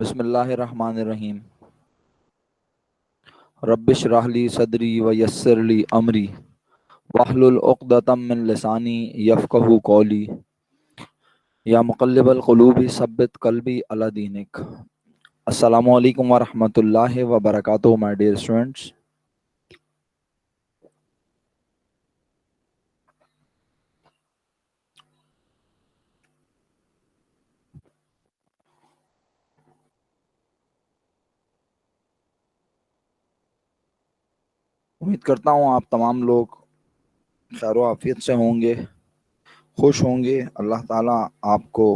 बिस्मिल्लाहिर्रहमानिर्रहीम। रब्बिशरह ली सदरी व यस्सिर ली अमरी वहलुल उक़दतम मिन लिसानी यफ़क़हू क़ौली। या मुक़ल्लिबल क़ुलूबि सब्बित क़ल्बी अला दीनिक। अस्सलामु अलैकुम व रहमतुल्लाहि व बरकातुहू माय डियर स्टूडेंट्स। उम्मीद करता हूँ आप तमाम लोग खैर व आफियत से होंगे, खुश होंगे। अल्लाह ताला आपको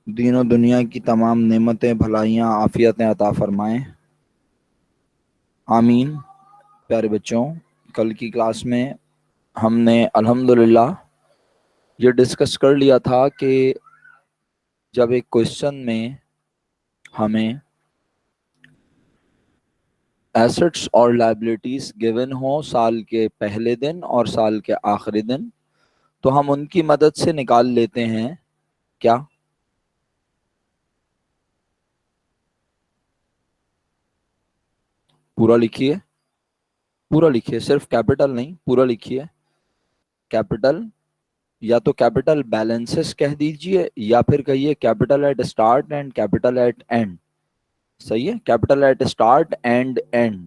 दीन और दुनिया की तमाम नेमतें, भलाइयाँ, आफियतें अता फरमाएँ। आमीन। प्यारे बच्चों, कल की क्लास में हमने अल्हम्दुलिल्लाह ये डिस्कस कर लिया था कि जब एक क्वेश्चन में हमें एसेट्स और लायबिलिटीज गिवन हो साल के पहले दिन और साल के आखिरी दिन, तो हम उनकी मदद से निकाल लेते हैं क्या? पूरा लिखिए, पूरा लिखिए, सिर्फ कैपिटल नहीं, पूरा लिखिए। कैपिटल या तो कैपिटल बैलेंसेस कह दीजिए या फिर कहिए capital at start and capital at end. सही है, capital at start and end.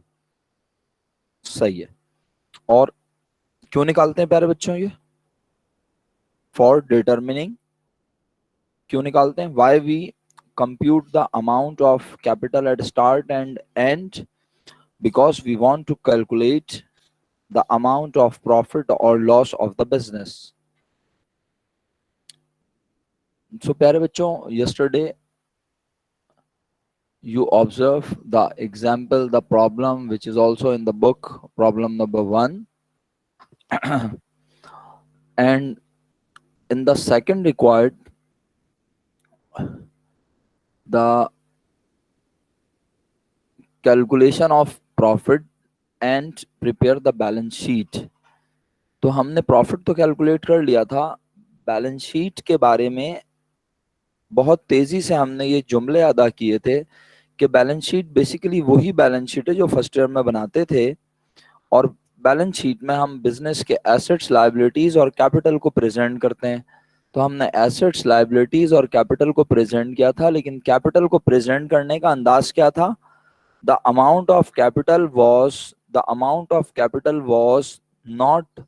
सही है। और क्यों निकालते हैं प्यारे बच्चों ये? For determining. क्यों निकालते हैं? Why we compute the amount of capital at start and end, because we want to calculate the amount of profit or loss of the business. So प्यारे बच्चों, yesterday you observe the example, the problem which is also in the book, problem number 1. And in the second required, the calculation of profit and prepare the balance sheet. तो हमने profit तो calculate कर लिया था, balance sheet के बारे में बहुत तेजी से हमने ये जुमले अदा किए थे कि बैलेंस शीट बेसिकली वही बैलेंस शीट है जो फर्स्ट ईयर में बनाते थे, और बैलेंस शीट में हम बिजनेस के एसेट्स, लायबिलिटीज और कैपिटल को प्रेजेंट करते हैं। तो हमने एसेट्स, लायबिलिटीज और कैपिटल को प्रेजेंट किया था, लेकिन कैपिटल को प्रेजेंट करने का अंदाज क्या था? The amount of capital was not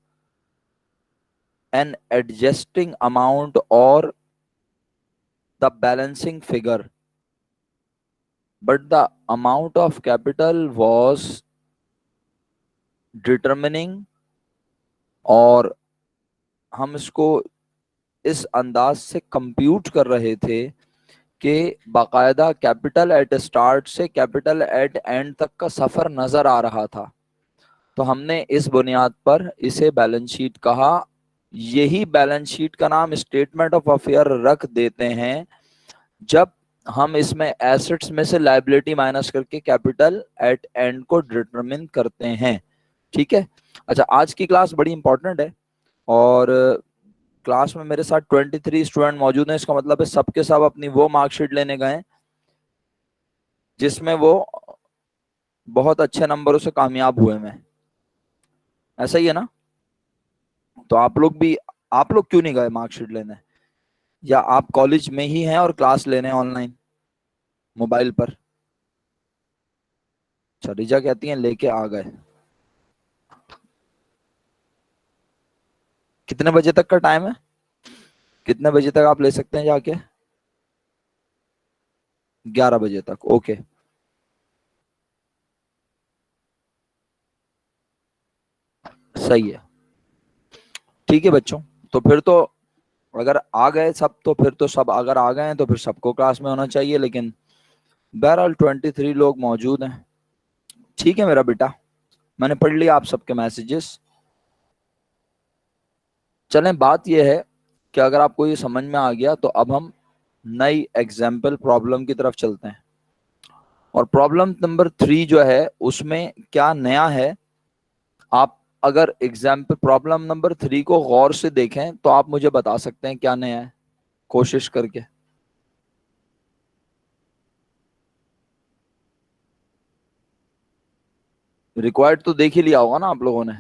an adjusting amount और the balancing figure, but the amount of capital was determining, और हम इसको इस अंदाज से कंप्यूट कर रहे थे कि बाकायदा कैपिटल एट स्टार्ट से कैपिटल एट एंड तक का सफर नजर आ रहा था। तो हमने इस बुनियाद पर इसे बैलेंस शीट कहा। यही बैलेंस शीट का नाम स्टेटमेंट ऑफ अफेयर रख देते हैं जब हम इसमें एसेट्स में से लायबिलिटी माइनस करके कैपिटल एट एंड को डिटरमिन करते हैं। ठीक है। अच्छा, आज की क्लास बड़ी इंपॉर्टेंट है और क्लास में मेरे साथ 23 स्टूडेंट मौजूद हैं। इसका मतलब है सबके सब अपनी वो मार्कशीट लेने गए जिसमें वो बहुत अच्छे नंबरों से कामयाब हुए हैं। ऐसा ही है ना? तो आप लोग क्यों नहीं गए मार्कशीट लेने? या आप कॉलेज में ही हैं और क्लास लेने ऑनलाइन मोबाइल पर? अच्छा, रिजा कहती हैं लेके आ गए। कितने बजे तक का टाइम है? कितने बजे तक आप ले सकते हैं जाके? 11 बजे तक। ओके, सही है। ठीक है बच्चों, तो फिर तो अगर आ गए सब तो फिर तो सब, अगर आ गए हैं तो फिर सबको क्लास में होना चाहिए, लेकिन बहरहाल 23 लोग मौजूद हैं। ठीक है मेरा बेटा, मैंने पढ़ लिया आप सबके मैसेजेस। चलें, बात यह है कि अगर आपको ये समझ में आ गया तो अब हम नई एग्जाम्पल प्रॉब्लम की तरफ चलते हैं। और प्रॉब्लम नंबर 3 जो है उसमें क्या नया है, आप अगर एग्जाम्पल प्रॉब्लम नंबर 3 को गौर से देखें तो आप मुझे बता सकते हैं क्या नया है, कोशिश करके। रिक्वायर्ड तो देख ही लिया होगा ना आप लोगों ने,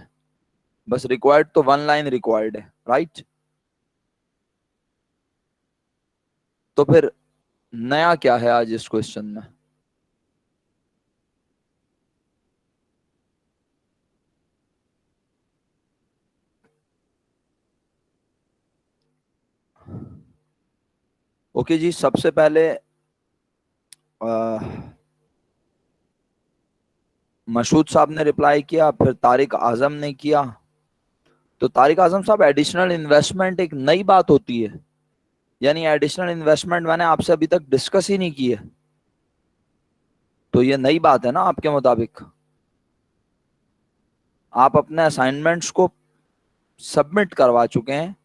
बस रिक्वायर्ड तो वन लाइन रिक्वायर्ड है, राइट। तो फिर नया क्या है आज इस क्वेश्चन में? ओके जी, सबसे पहले मशहूद साहब ने रिप्लाई किया, फिर तारिक आजम ने किया। तो तारिक आजम साहब, एडिशनल इन्वेस्टमेंट एक नई बात होती है? यानी एडिशनल इन्वेस्टमेंट मैंने आपसे अभी तक डिस्कस ही नहीं की है, तो ये नई बात है ना आपके मुताबिक? आप अपने असाइनमेंट्स को सबमिट करवा चुके हैं,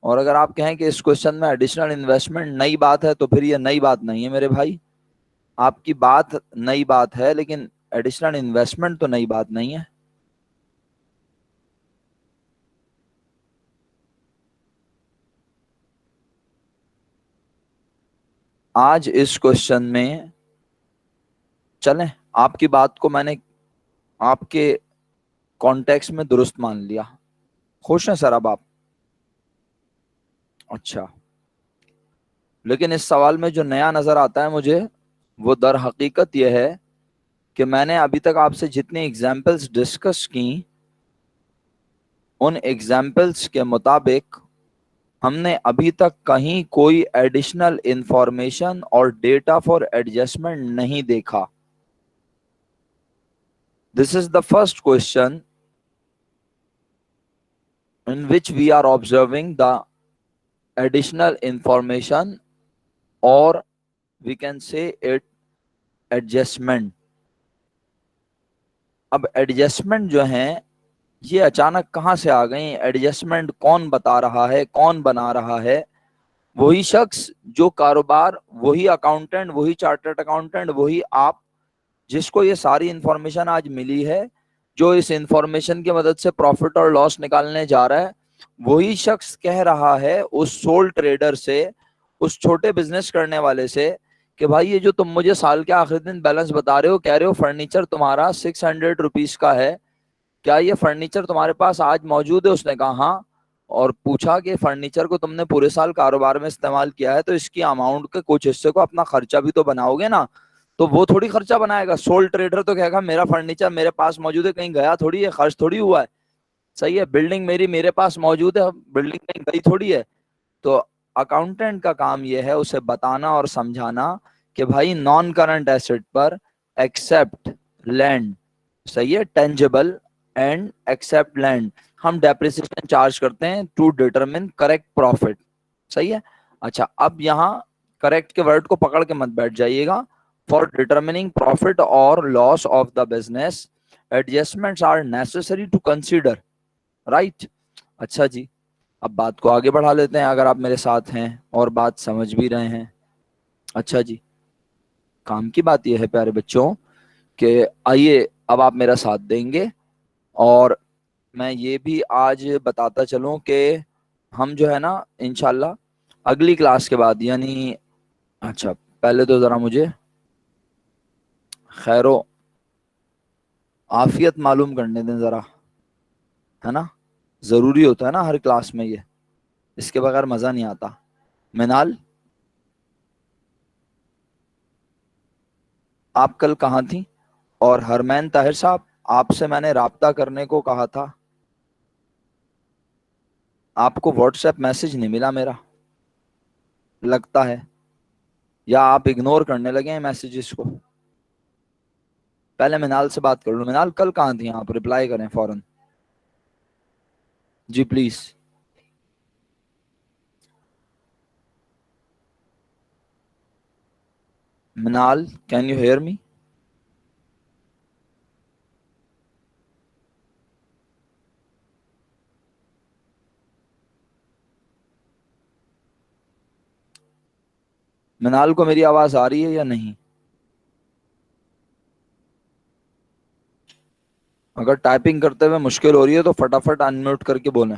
और अगर आप कहें कि इस क्वेश्चन में एडिशनल इन्वेस्टमेंट नई बात है, तो फिर ये नई बात नहीं है मेरे भाई। आपकी बात नई बात है, लेकिन एडिशनल इन्वेस्टमेंट तो नई बात नहीं है। आज इस क्वेश्चन में चलें, आपकी बात को मैंने आपके कॉन्टेक्स्ट में दुरुस्त मान लिया। खुश हैं सर अब आप? अच्छा, लेकिन इस सवाल में जो नया नजर आता है मुझे, वो दर हकीकत यह है कि मैंने अभी तक आपसे जितनी एग्जाम्पल्स डिस्कस की, उन एग्जाम्पल्स के मुताबिक हमने अभी तक कहीं कोई एडिशनल इंफॉर्मेशन और डेटा फॉर एडजस्टमेंट नहीं देखा। This is the first question in which we are observing the additional information, or we can say it adjustment। अब एडजस्टमेंट जो है, ये अचानक कहाँ से आ गई? एडजस्टमेंट कौन बता रहा है, कौन बना रहा है? वही शख्स जो कारोबार, वही अकाउंटेंट, वही चार्टर्ड अकाउंटेंट, वही आप, जिसको ये सारी इंफॉर्मेशन आज मिली है, जो इस इंफॉर्मेशन की मदद से प्रॉफिट और लॉस निकालने जा रहा है। वही शख्स कह रहा है उस सोल ट्रेडर से, उस छोटे बिजनेस करने वाले से, कि भाई ये जो तुम मुझे साल के आखिरी दिन बैलेंस बता रहे हो, कह रहे हो फर्नीचर तुम्हारा 600 रुपीज का है, क्या ये फर्नीचर तुम्हारे पास आज मौजूद है? उसने कहा हाँ। और पूछा कि फर्नीचर को तुमने पूरे साल कारोबार में इस्तेमाल किया है, तो इसकी अमाउंट के कुछ हिस्से को अपना खर्चा भी तो बनाओगे ना? तो वो थोड़ी खर्चा बनाएगा, सोल ट्रेडर तो कहेगा मेरा फर्नीचर मेरे पास मौजूद है, कहीं गया थोड़ी है, खर्च थोड़ी हुआ है। सही है, बिल्डिंग मेरी मेरे पास मौजूद है, बिल्डिंग कहीं गई थोड़ी है। तो अकाउंटेंट का काम यह है उसे बताना और समझाना कि भाई नॉन करंट एसेट पर एक्सेप्ट लैंड, सही है, टेंजिबल एंड एक्सेप्ट लैंड, हम डेप्रिसिएशन चार्ज करते हैं टू डिटरमिन करेक्ट प्रॉफिट। सही है। अच्छा, अब यहाँ करेक्ट के वर्ड को पकड़ के मत बैठ जाइएगा। फॉर डिटरमिनिंग प्रॉफिट और loss of the business, adjustments are necessary to consider, right. अच्छा जी, अब बात को आगे बढ़ा लेते हैं, अगर आप मेरे साथ हैं और बात समझ भी रहे हैं। अच्छा जी, काम की बात यह है प्यारे बच्चों कि आइए अब आप मेरा साथ देंगे, और मैं ये भी आज बताता चलूं कि हम जो है ना, इंशाल्लाह अगली क्लास के बाद, यानी, अच्छा पहले तो ज़रा मुझे खैरो आफियत मालूम करने दें ज़रा, है ना? ज़रूरी होता है ना हर क्लास में ये, इसके बगैर मज़ा नहीं आता। मिनाल, आप कल कहाँ थी? और हरमैन ताहिर साहब, आपसे मैंने राब्ता करने को कहा था, आपको व्हाट्सएप मैसेज नहीं मिला मेरा, लगता है, या आप इग्नोर करने लगे हैं मैसेजेस को। पहले मिनाल से बात कर लो। मिनाल, कल कहाँ थी आप? रिप्लाई करें फौरन जी please. Minal, can you hear me? Minal को मेरी आवाज आ रही है या नहीं? अगर टाइपिंग करते हुए मुश्किल हो रही है तो फटाफट अनम्यूट करके बोलें।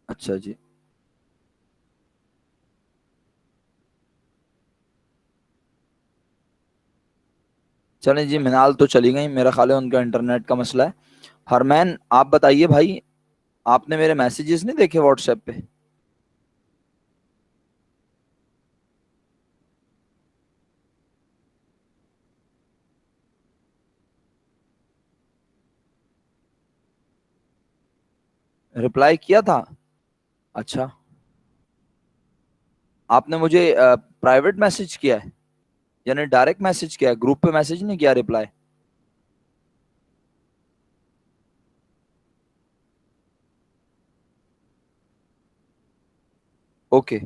अच्छा जी, चलें जी, मिनाल तो चली गई, मेरा ख्याल है उनका इंटरनेट का मसला है। हरमैन आप बताइए भाई, आपने मेरे मैसेजेस नहीं देखे व्हाट्सएप पे? रिप्लाई किया था? अच्छा, आपने मुझे प्राइवेट मैसेज किया है, यानी डायरेक्ट मैसेज किया है, ग्रुप पे मैसेज नहीं किया रिप्लाई? ओके,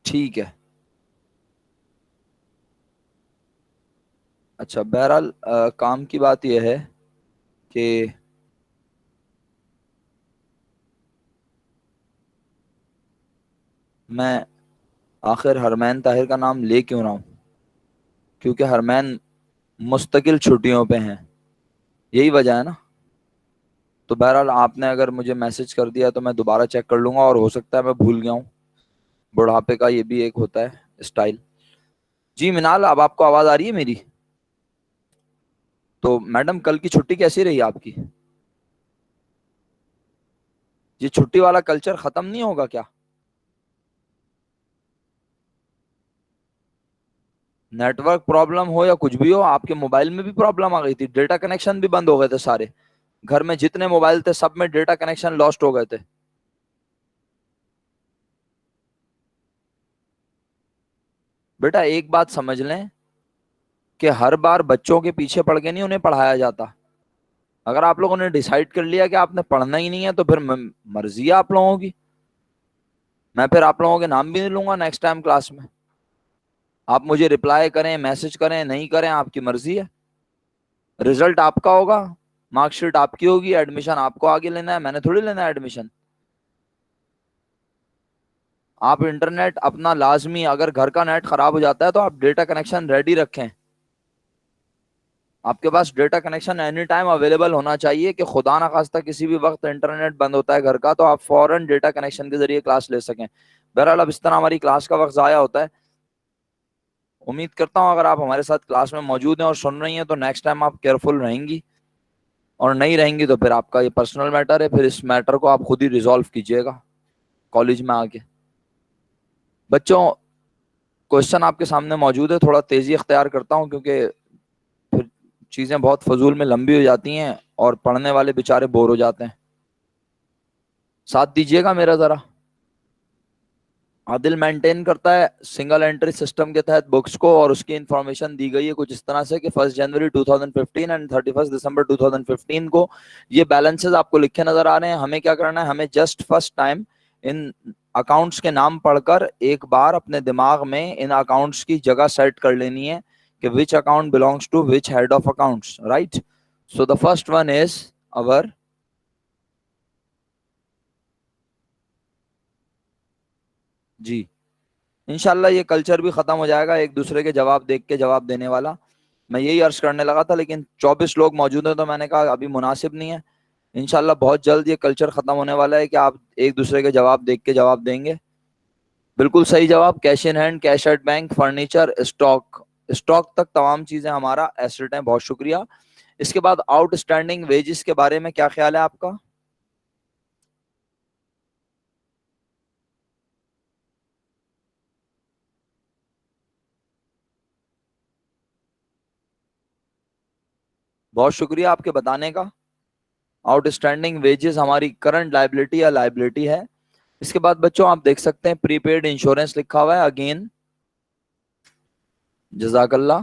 ठीक है। अच्छा, बहरहाल काम की बात यह है कि मैं आखिर हरमैन ताहिर का नाम ले क्यों रहा हूँ, क्योंकि हरमैन मुस्तकिल छुट्टियों पे हैं, यही वजह है ना। तो बहरहाल आपने अगर मुझे मैसेज कर दिया तो मैं दोबारा चेक कर लूंगा, और हो सकता है मैं भूल गया हूँ, बुढ़ापे का ये भी एक होता है स्टाइल। जी मिनाल, अब आपको आवाज आ रही है मेरी? तो मैडम, कल की छुट्टी कैसी रही आपकी? ये छुट्टी वाला कल्चर खत्म नहीं होगा क्या? नेटवर्क प्रॉब्लम हो या कुछ भी हो, आपके मोबाइल में भी प्रॉब्लम आ गई थी, डेटा कनेक्शन भी बंद हो गए थे सारे, घर में जितने मोबाइल थे सब में डेटा कनेक्शन लॉस्ट हो गए थे। बेटा एक बात समझ लें कि हर बार बच्चों के पीछे पड़ के नहीं उन्हें पढ़ाया जाता। अगर आप लोगों ने डिसाइड कर लिया कि आपने पढ़ना ही नहीं है तो फिर मर्जी है आप लोगों की। मैं फिर आप लोगों के नाम भी नहीं लूंगा नेक्स्ट टाइम क्लास में। आप मुझे रिप्लाई करें, मैसेज करें, नहीं करें, आपकी मर्जी है। रिजल्ट आपका होगा, मार्कशीट आपकी होगी, एडमिशन आपको आगे लेना है, मैंने थोड़ी लेना है एडमिशन। आप इंटरनेट अपना लाजमी, अगर घर का नेट खराब हो जाता है तो आप डेटा कनेक्शन रेडी रखें। आपके पास data connection any time available होना चाहिए कि खुदा ना खास्ता किसी भी वक्त इंटरनेट बंद होता है घर का तो आप फौरन डेटा कनेक्शन के जरिए क्लास ले सकें। बहरहाल अब इस तरह हमारी क्लास का वक्त ज़ाया होता है। उम्मीद करता हूँ अगर आप हमारे साथ क्लास में मौजूद हैं और सुन रही हैं तो नेक्स्ट टाइम आप केयरफुल रहेंगी, और नहीं रहेंगी तो फिर आपका ये पर्सनल मैटर है, फिर इस मैटर को आप खुद ही रिजॉल्व कीजिएगा कॉलेज में आके। बच्चों, क्वेश्चन आपके सामने मौजूद है, थोड़ा तेजी अख्तियार करता हूँ क्योंकि फिर चीज़ें बहुत फजूल में लंबी हो जाती हैं और पढ़ने वाले बेचारे बोर हो जाते हैं। साथ दीजिएगा मेरा ज़रा। आदिल मेंटेन करता है सिंगल एंट्री सिस्टम के तहत बुक्स को, और उसकी इंफॉर्मेशन दी गई है कुछ इस तरह से कि 1 जनवरी 2015 एंड 31 दिसंबर 2015 को ये बैलेंसेस आपको लिखे नजर आ रहे हैं। हमें क्या करना है, हमें just first time in accounts के नाम पढ़कर एक बार अपने दिमाग में इन अकाउंट्स की जगह सेट कर लेनी है कि which account belongs to which head of accounts, right? So the first one is our, जी, इंशाल्लाह ये कल्चर भी खत्म हो जाएगा एक दूसरे के जवाब देख के जवाब देने वाला। मैं यही अर्ज करने लगा था लेकिन 24 लोग मौजूद हैं तो मैंने कहा अभी मुनासिब नहीं है। इंशाल्लाह बहुत जल्द ये कल्चर खत्म होने वाला है कि आप एक दूसरे के जवाब देख के जवाब देंगे। बिल्कुल सही जवाब, cash in hand, cash at bank, furniture, stock. Stock तक तमाम चीजें हमारा एसेट है, बहुत शुक्रिया। इसके बाद आउटस्टैंडिंग वेजेस के बारे में क्या ख्याल है आपका? बहुत शुक्रिया आपके बताने का। आउटस्टैंडिंग वेजेस हमारी करंट लाइबिलिटी या लाइबिलिटी है। इसके बाद बच्चों आप देख सकते हैं प्रीपेड इंश्योरेंस लिखा हुआ है अगेन, जजाकल्ला।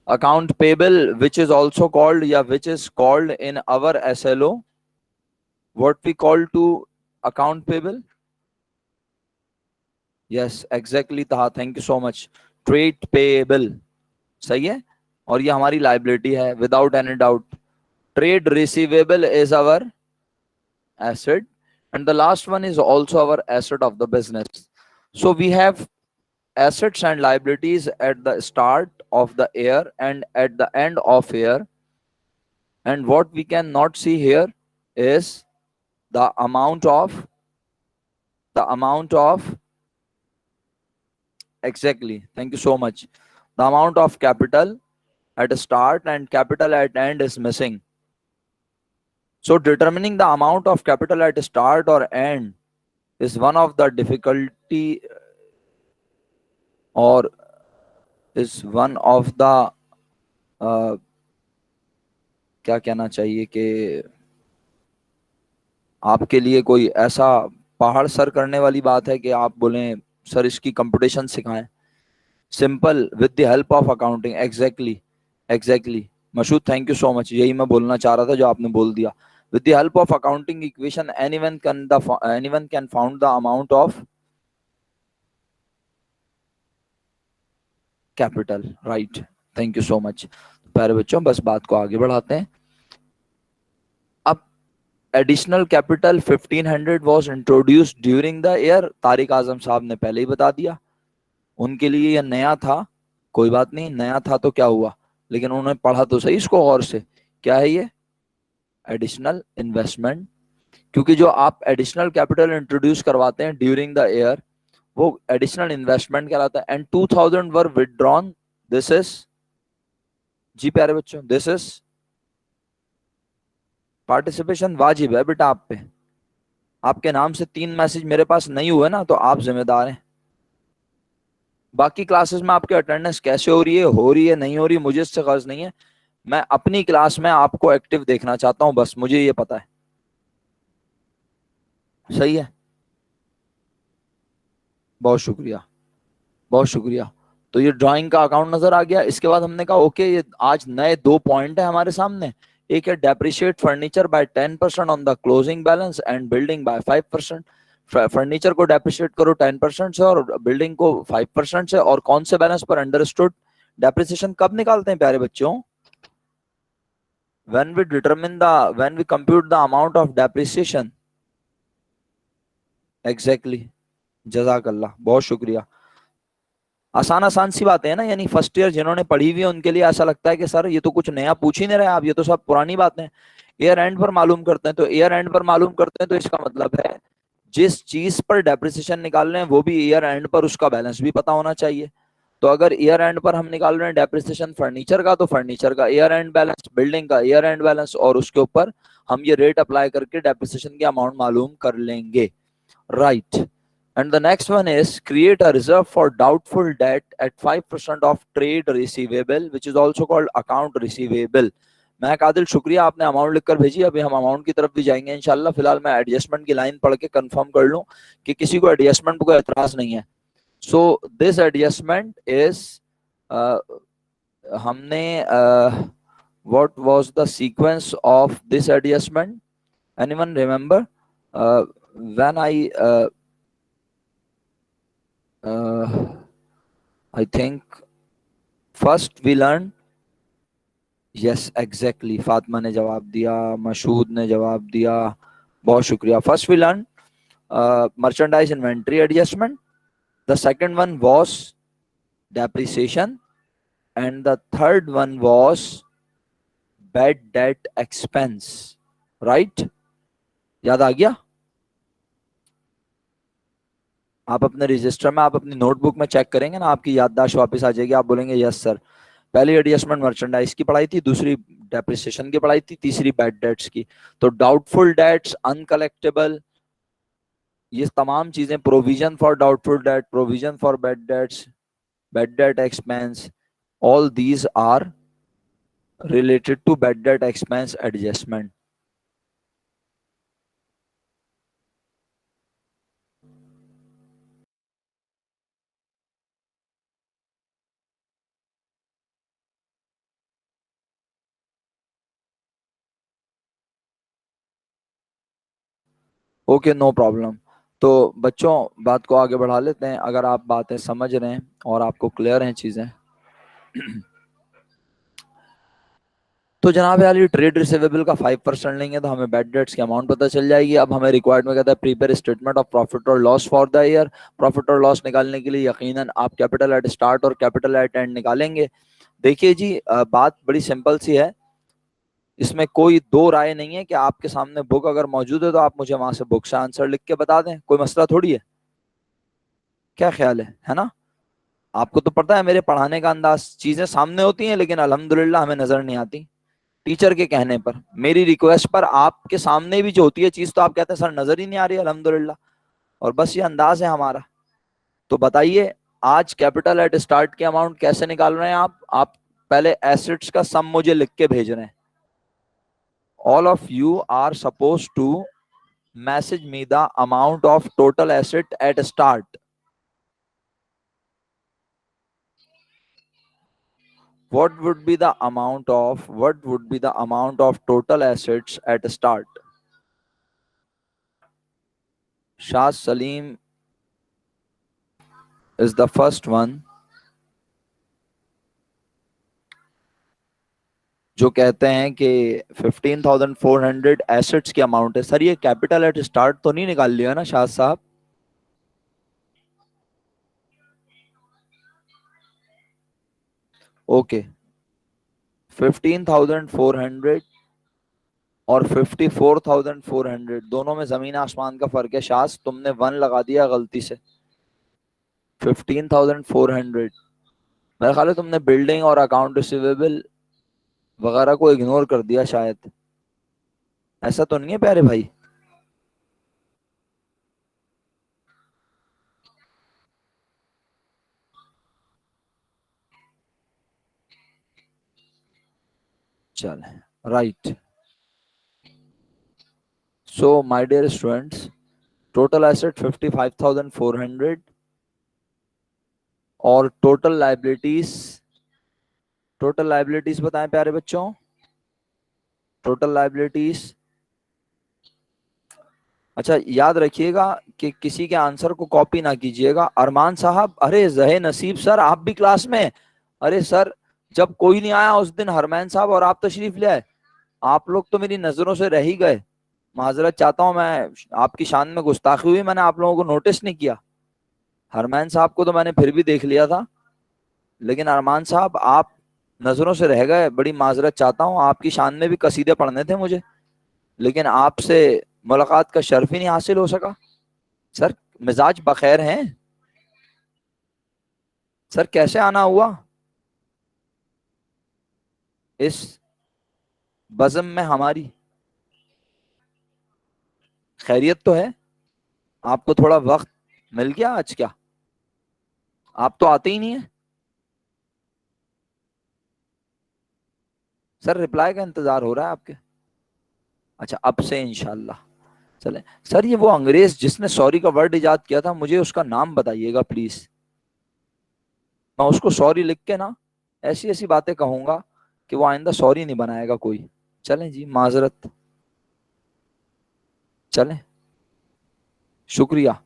Account payable which is also called या which is called in our SLO, what we call to account payable. Yes exactly that, thank you so much. Trade payable, सही है। और ये हमारी लाइबिलिटी है without any doubt. Trade receivable is our asset, and the last one is also our asset of the business. So we have assets and liabilities at the start of the year and at the end of year, and what we cannot see here is the amount of exactly, thank you so much, the amount of capital at start and capital at end is missing. So determining the amount of capital at start or end is one of the difficulty, or is one of the क्या कहना चाहिए कि आपके लिए कोई ऐसा पहाड़ sir करने वाली बात है कि आप बोलें सर इसकी कंपटीशन सिखाएं. Simple with the help of accounting. Exactly, exactly Mashhood, thank you so much. यही मैं बोलना चाह रहा था जो आपने बोल दिया. With the help of accounting equation anyone can found the amount of capital. Right, thank you so much. प्यारे बच्चों, बस बात को आगे बढ़ाते हैं. अब additional capital 1500 was introduced during the year. Tariq Azam साहब ने पहले ही बता दिया, उनके लिए यह नया था. कोई बात नहीं, नया था तो क्या हुआ, लेकिन उन्होंने पढ़ा तो सही इसको गौर से. क्या है ये? Additional investment. क्योंकि जो आप एडिशनल कैपिटल इंट्रोड्यूस करवाते हैं ड्यूरिंग द ईयर, वो एडिशनल इन्वेस्टमेंट कहलाता है. And 2000 were withdrawn. This is, जी प्यारे बच्चों, दिस इज पार्टिसिपेशन वाजिब है बेटा आप पे. आपके नाम से 3 मैसेज मेरे पास नहीं हुए ना, तो आप जिम्मेदार हैं. बाकी क्लासेस में आपकी अटेंडेंस कैसे हो रही है नहीं हो रही, मुझे इससे गर्ज नहीं है. मैं अपनी क्लास में आपको एक्टिव देखना चाहता हूं, बस मुझे ये पता है. सही है, बहुत शुक्रिया, बहुत शुक्रिया. तो ये ड्राइंग का अकाउंट नजर आ गया. इसके बाद हमने कहा ओके, ये आज नए 2 पॉइंट है हमारे सामने. एक है depreciate furniture bye 10% on the closing balance and building bye 5%. Furniture को डेप्रिशिएट करो 10% से और बिल्डिंग को 5% से. और कौन से बैलेंस पर? अंडरस्टूड. डेप्रिसिएशन कब निकालते हैं प्यारे बच्चों? when we compute the amount of depreciation. Exactly, जजाकल्लाह, बहुत शुक्रिया. आसान आसान सी बातें हैं ना, यानी फर्स्ट ईयर जिन्होंने पढ़ी हुई है उनके लिए ऐसा लगता है कि सर ये तो कुछ नया पूछ ही नहीं रहे आप, ये तो सब पुरानी बातें हैं. ईयर एंड पर मालूम करते हैं, तो ईयर एंड पर मालूम करते हैं तो इसका मतलब है जिस चीज पर डेप्रिसिएशन निकाल रहे हैं वो भी ईयर एंड पर उसका बैलेंस भी पता होना चाहिए. तो अगर ईयर एंड पर हम निकाल रहे हैं डेप्रिसिएशन फर्नीचर का, तो फर्नीचर का ईयर एंड बैलेंस, बिल्डिंग का ईयर एंड बैलेंस, और उसके ऊपर हम ये रेट अप्लाई करके डेप्रिसिएशन की अमाउंट मालूम कर लेंगे. Right. And the next one is create a reserve for doubtful debt at 5% of trade receivable, which is also called account receivable. मैं कादिल, शुक्रिया, आपने अमाउंट लिखकर भेजी. अभी हम अमाउंट की तरफ भी जाएंगे इंशाल्लाह. फिलहाल मैं एडजस्टमेंट की लाइन पढ़ के कंफर्म कर लूं कि किसी को एडजस्टमेंट पर कोई एतराज नहीं है. सो दिस एडजस्टमेंट इज, हमने what was the sequence of this adjustment? Anyone remember? When I I think first we learn. Yes, exactly. Fatima ने जवाब दिया, मशहूद ने जवाब दिया, बहुत शुक्रिया. First we learn merchandise inventory adjustment. The second one was depreciation, and the third one was bad debt expense. Right? याद आ गया? आप अपने रजिस्टर में, आप अपनी नोटबुक में चेक करेंगे ना, आपकी याददाश्त वापस आ जाएगी. आप बोलेंगे यस सर, पहली एडजस्टमेंट मर्चेंडाइज की पढ़ाई थी, दूसरी डेप्रिसिएशन की पढ़ाई थी, तीसरी बैड डेट्स की. तो डाउटफुल डेट्स, अनकलेक्टेबल, ये तमाम चीजें, provision for doubtful debt, provision for bad debts, bad debt expense, all these are related to bad debt expense adjustment. Okay, no problem. तो बच्चों, बात को आगे बढ़ा लेते हैं. अगर आप बातें समझ रहे हैं और आपको क्लियर हैं चीजें, तो जनाब यार, ये ट्रेड रिसीवेबल का 5% लेंगे तो हमें बैड डेट्स की अमाउंट पता चल जाएगी. अब हमें रिक्वायर्ड में कहता है प्रिपेयर स्टेटमेंट ऑफ प्रॉफिट और loss for the year. Profit और लॉस निकालने के लिए यकीनन आप कैपिटल एट स्टार्ट और कैपिटल एट एंड निकालेंगे. देखिए जी, बात बड़ी सिंपल सी है, इसमें कोई दो राय नहीं है कि आपके सामने बुक अगर मौजूद है तो आप मुझे वहां से बुक से आंसर लिख के बता दें, कोई मसला थोड़ी है. क्या ख्याल है ना? आपको तो पता है मेरे पढ़ाने का अंदाज, चीजें सामने होती हैं लेकिन अल्हम्दुलिल्लाह हमें नजर नहीं आती। टीचर के कहने पर, मेरी रिक्वेस्ट पर, आपके सामने भी जो होती है चीज तो आप कहते हैं सर नजर ही नहीं आ रही अल्हम्दुलिल्लाह। और बस ये अंदाज है हमारा। तो बताइए, आज कैपिटल एट स्टार्ट के अमाउंट कैसे निकाल रहे हैं आप पहले एसेट्स का सम मुझे लिख के भेज रहे हैं। All of you are suppose to message me the amount of total asset at start. what would be the amount of total assets at start? Shah Salim is the first one जो कहते हैं कि 15,400 assets की amount है। Sir ये capital at start तो नहीं निकाल लिया ना शाह साहब? ओके, 15,400 और 54,400 दोनों में जमीन आसमान का फर्क है। शाह तुमने 1 लगा दिया गलती से। 15,400 मेरा ख्याल है तुमने बिल्डिंग और अकाउंट रिसीवेबल वगैरह को इग्नोर कर दिया शायद। ऐसा तो नहीं है प्यारे भाई? चले, right. So my dear students, total asset 55,400 और टोटल लाइबिलिटीज बताएं प्यारे बच्चों। टोटल लाइबिलिटीज, अच्छा याद रखिएगा कि किसी के आंसर को कॉपी ना कीजिएगा। अरमान साहब, अरे जहे नसीब सर आप भी क्लास में? अरे सर, जब कोई नहीं आया उस दिन हरमैन साहब और आप तशरीफ ले आए। आप लोग तो मेरी नजरों से रह ही गए। माजरत चाहता हूं मैं, आपकी शान में गुस्ताखी हुई, मैंने आप लोगों को नोटिस नहीं किया। हरमैन साहब को तो मैंने फिर भी देख लिया था, लेकिन अरमान साहब आप नजरों से रह गए। बड़ी माजरत चाहता हूँ, आपकी शान में भी कसीदे पढ़ने थे मुझे, लेकिन आपसे मुलाकात का शर्फ ही नहीं हासिल हो सका। सर मिजाज बखैर हैं? सर कैसे आना हुआ इस बज़म में हमारी? खैरियत तो है? आपको थोड़ा वक्त मिल गया आज क्या? आप तो आते ही नहीं है। सर रिप्लाई का इंतजार हो रहा है आपके। अच्छा, अब से इंशाल्लाह। चले सर, ये वो अंग्रेज जिसने सॉरी का वर्ड इजाद किया था, मुझे उसका नाम बताइएगा प्लीज। मैं उसको सॉरी लिख के ना ऐसी ऐसी बातें कहूंगा कि वो आइंदा सॉरी नहीं बनाएगा कोई। चलें जी, माजरत। चलें, शुक्रिया।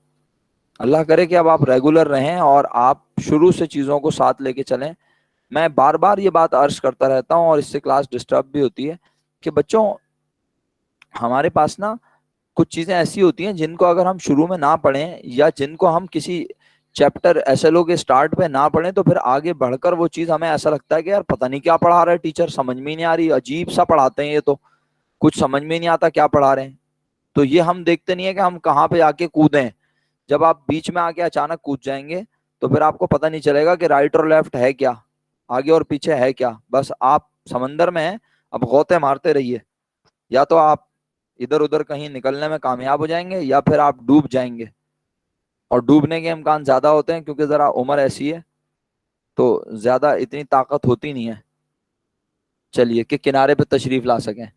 अल्लाह करे कि अब आप रेगुलर रहें और आप शुरू से चीज़ों को साथ लेके चलें। मैं बार बार ये बात अर्ज करता रहता हूँ और इससे क्लास डिस्टर्ब भी होती है कि बच्चों, हमारे पास ना कुछ चीज़ें ऐसी होती हैं जिनको अगर हम शुरू में ना पढ़ें या जिनको हम किसी चैप्टर एसएलओ के स्टार्ट पे ना पढ़ें तो फिर आगे बढ़कर वो चीज़ हमें ऐसा लगता है कि यार पता नहीं क्या पढ़ा रहा है टीचर, समझ में ही नहीं आ रही, अजीब सा पढ़ाते हैं ये तो, कुछ समझ में नहीं आता क्या पढ़ा रहे हैं। तो ये हम देखते नहीं है कि हम कहाँ पे आके कूदें। जब आप बीच में आके अचानक कूद जाएंगे तो फिर आपको पता नहीं चलेगा कि राइट और लेफ्ट है क्या, आगे और पीछे है क्या। बस आप समंदर में हैं, अब गौते मारते रहिए। या तो आप इधर उधर कहीं निकलने में कामयाब हो जाएंगे या फिर आप डूब जाएंगे। और डूबने के इम्कान ज्यादा होते हैं क्योंकि जरा उम्र ऐसी है तो ज्यादा इतनी ताकत होती नहीं है, चलिए, कि किनारे पे तशरीफ ला सकें।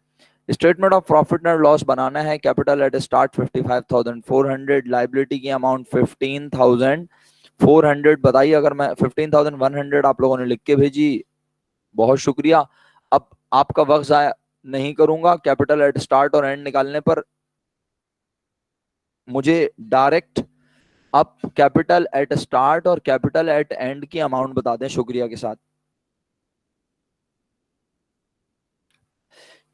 Statement of profit and loss बनाना है। कैपिटल एट स्टार्ट 55,400, लाइबिलिटी की अमाउंट 15,400। बताइए, अगर मैं 15,100 आप लोगों ने लिख के भेजी, बहुत शुक्रिया। अब आपका वक्त जाया नहीं करूंगा। कैपिटल एट स्टार्ट और एंड निकालने पर मुझे डायरेक्ट अब कैपिटल एट स्टार्ट और कैपिटल एट एंड की अमाउंट बता दें शुक्रिया के साथ।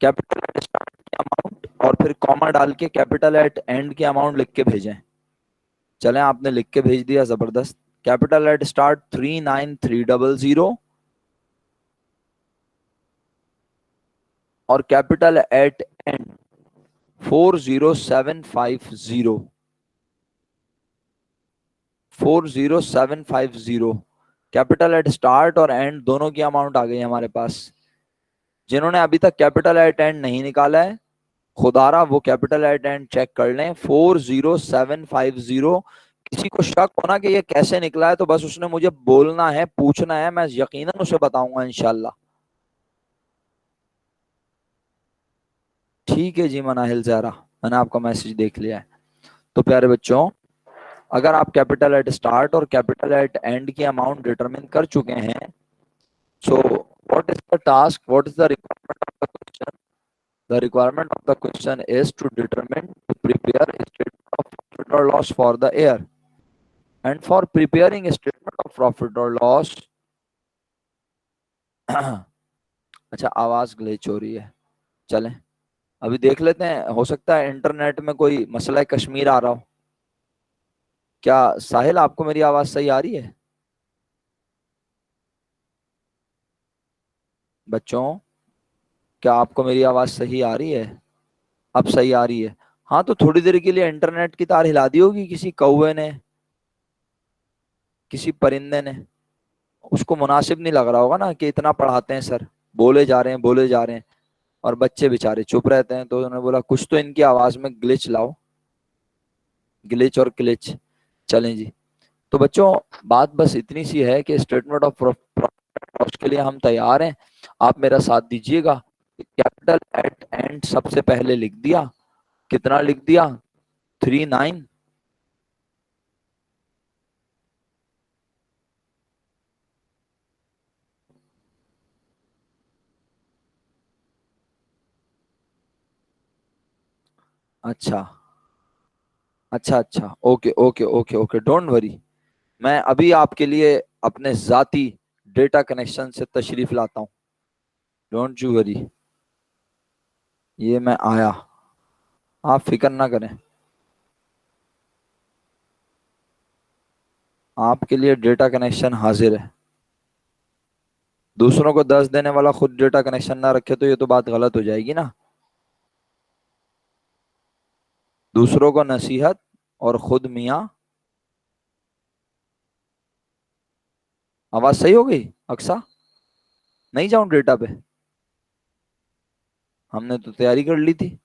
कैपिटल एट स्टार्ट की अमाउंट और फिर कॉमा डाल के कैपिटल एट एंड की अमाउंट लिख के भेजें। चलें, आपने लिख के भेज दिया, जबरदस्त। कैपिटल एट स्टार्ट 39,300 और capital at and 40,750। 40,750 capital at start और एंड दोनों की अमाउंट आ गई हमारे पास। जिन्होंने अभी तक कैपिटल एट एंड नहीं निकाला है, खुदारा वो कैपिटल एट एंड चेक कर लें, 40750। किसी को शक होना कि ये कैसे निकला है तो बस उसने मुझे बोलना है, पूछना है, मैं यकीनन उसे बताऊंगा इंशाल्लाह। ठीक है जी मनाहिल ज़हरा, मैंने आपका मैसेज देख लिया है। तो प्यारे बच्चों, अगर आप कैपिटल एट स्टार्ट और कैपिटल एट एंड की अमाउंट डिटरमिन कर चुके हैं, so what is the task, what is the requirement of the question? The requirement of the question is to determine, to prepare a statement of profit or loss for the year. And for preparing a statement of profit or loss, अच्छा आवाज glitch हो रही है, चलें अभी देख लेते हैं, हो सकता है इंटरनेट में कोई मसला कश्मीर आ रहा हो। क्या साहिल आपको मेरी आवाज सही आ रही है? बच्चों, क्या आपको मेरी आवाज सही आ रही है? अब सही आ रही है? हाँ, तो थोड़ी देर के लिए इंटरनेट की तार हिला दी होगी किसी कौवे ने, किसी परिंदे ने। उसको मुनासिब नहीं लग रहा होगा ना कि इतना पढ़ाते हैं सर, बोले जा रहे हैं बोले जा रहे हैं, और बच्चे बेचारे चुप रहते हैं, तो उन्होंने बोला कुछ तो इनकी आवाज में ग्लिच लाओ, ग्लिच और क्लिच। चलें जी। तो बच्चों, बात बस इतनी सी है कि स्टेटमेंट ऑफ प्रॉफिट लॉस के लिए हम तैयार हैं, आप मेरा साथ दीजिएगा। कैपिटल एट एंड सबसे पहले लिख दिया, कितना लिख दिया? 39। अच्छा अच्छा अच्छा, okay okay okay okay, don't worry. मैं अभी आपके लिए अपने जाती डेटा कनेक्शन से तशरीफ लाता हूँ, डोंट यू वरी। ये मैं आया, आप फिक्र ना करें, आपके लिए डेटा कनेक्शन हाजिर है। दूसरों को 10 देने वाला खुद डेटा कनेक्शन ना रखे तो ये तो बात गलत हो जाएगी ना। दूसरों को नसीहत और खुद मियाँ। आवाज सही हो गई अक्सा? नहीं जाऊं डेटा पे? हमने तो तैयारी कर ली थी।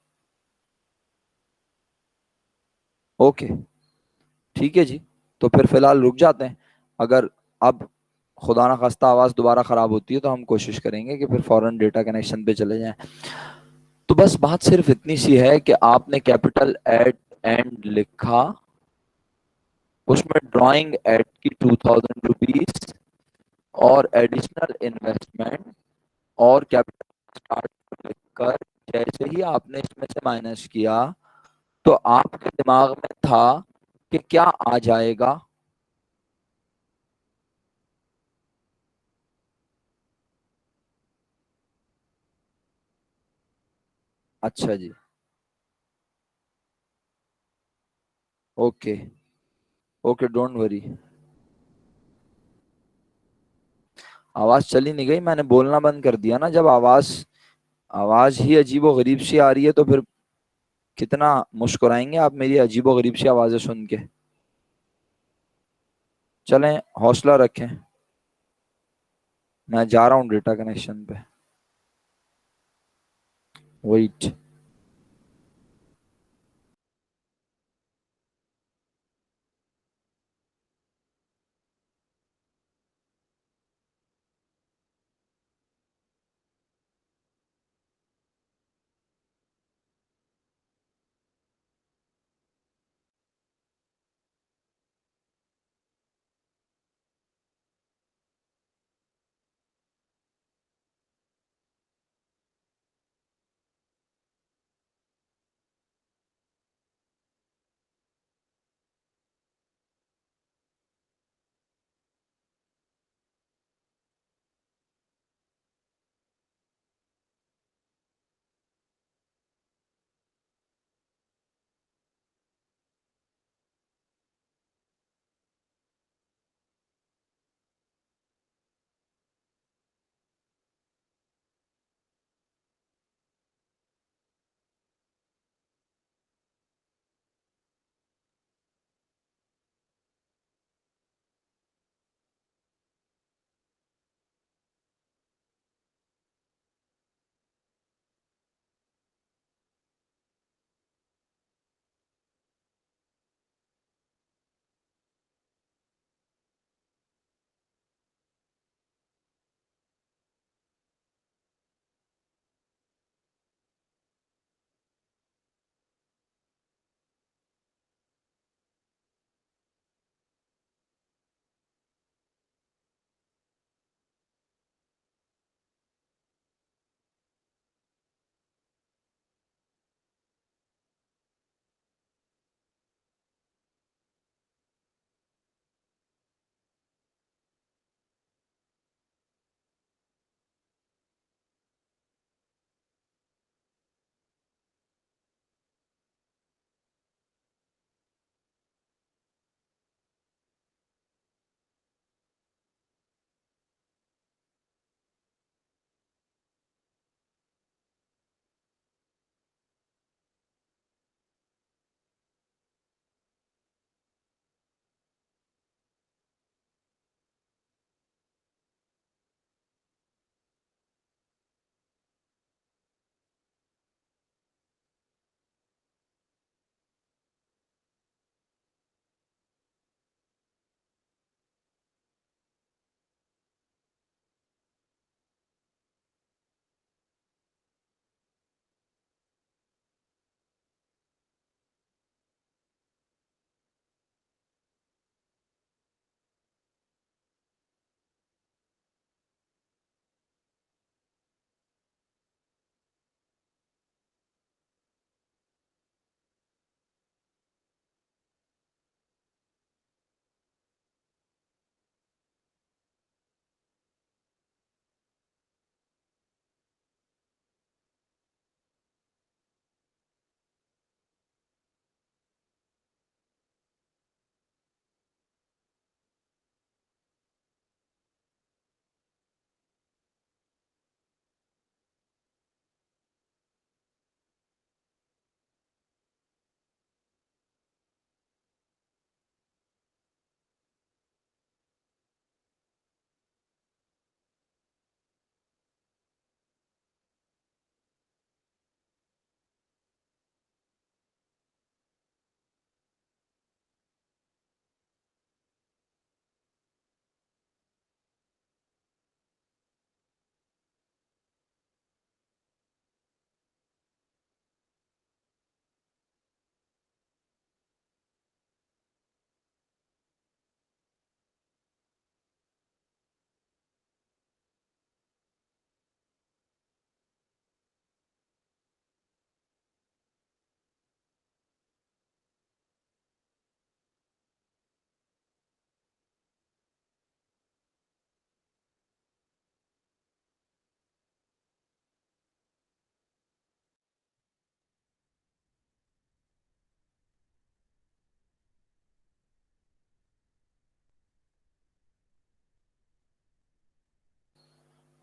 ओके, ठीक है जी। तो फिर फिलहाल रुक जाते हैं। अगर अब खुदा ना खास्ता आवाज दोबारा खराब होती है तो हम कोशिश करेंगे कि फिर फौरन डेटा कनेक्शन पे चले जाएं। तो बस बात सिर्फ इतनी सी है कि आपने कैपिटल एट एंड लिखा, उसमें ड्राइंग एट की 2000 रुपीज और एडिशनल इन्वेस्टमेंट और कैपिटल स्टार्ट लिखकर जैसे ही आपने इसमें से माइनस किया तो आपके दिमाग में था कि क्या आ जाएगा? अच्छा जी, ओके ओके, डोंट वरी। आवाज चली नहीं गई, मैंने बोलना बंद कर दिया ना। जब आवाज आवाज ही अजीबो गरीब सी आ रही है तो फिर कितना मुस्कुराएंगे आप मेरी अजीबो गरीब सी आवाजें सुन के। चलें, हौसला रखें, मैं जा रहा हूँ डेटा कनेक्शन पे। वेट।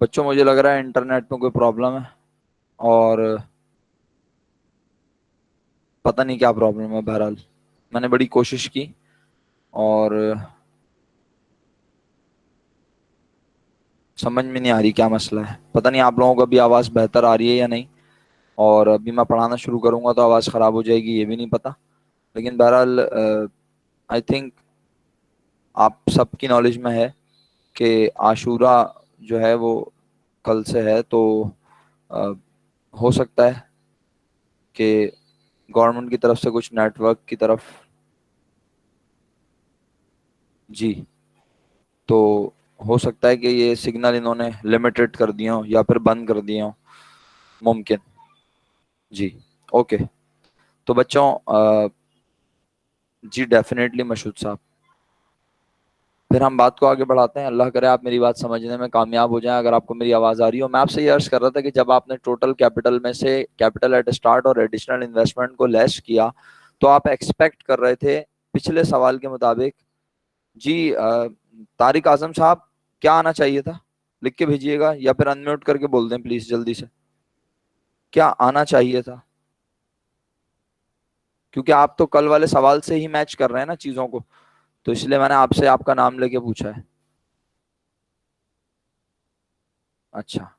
बच्चों मुझे लग रहा है इंटरनेट में कोई प्रॉब्लम है, और पता नहीं क्या प्रॉब्लम है। बहरहाल मैंने बड़ी कोशिश की, और समझ में नहीं आ रही क्या मसला है। पता नहीं आप लोगों को अभी आवाज़ बेहतर आ रही है या नहीं, और अभी मैं पढ़ाना शुरू करूंगा तो आवाज़ ख़राब हो जाएगी, ये भी नहीं पता। लेकिन बहरहाल आई थिंक आप सबकी नॉलेज में है कि आशूरा जो है वो कल से है, तो अ, हो सकता है कि गवर्नमेंट की तरफ से कुछ नेटवर्क की तरफ, जी, तो हो सकता है कि ये सिग्नल इन्होंने लिमिटेड कर दिए हों या फिर बंद कर दिए हों, मुमकिन। जी, ओके। तो बच्चों जी डेफिनेटली मशहूद साहब, फिर हम बात को आगे बढ़ाते हैं। अल्लाह करे आप मेरी बात समझने में कामयाब हो जाएं। अगर आपको मेरी आवाज़ आ रही हो, मैं आपसे ये अर्ज कर रहा था कि जब आपने टोटल कैपिटल में से कैपिटल एट स्टार्ट और एडिशनल इन्वेस्टमेंट को लेस किया, तो आप एक्सपेक्ट कर रहे थे पिछले सवाल के मुताबिक, जी तारिक आजम साहब, क्या आना चाहिए था? लिख के भेजिएगा या फिर अनम्यूट करके बोल दें प्लीज जल्दी से, क्या आना चाहिए था? क्योंकि आप तो कल वाले सवाल से ही मैच कर रहे हैं ना चीजों को, तो इसलिए मैंने आपसे आपका नाम लेके पूछा है। अच्छा,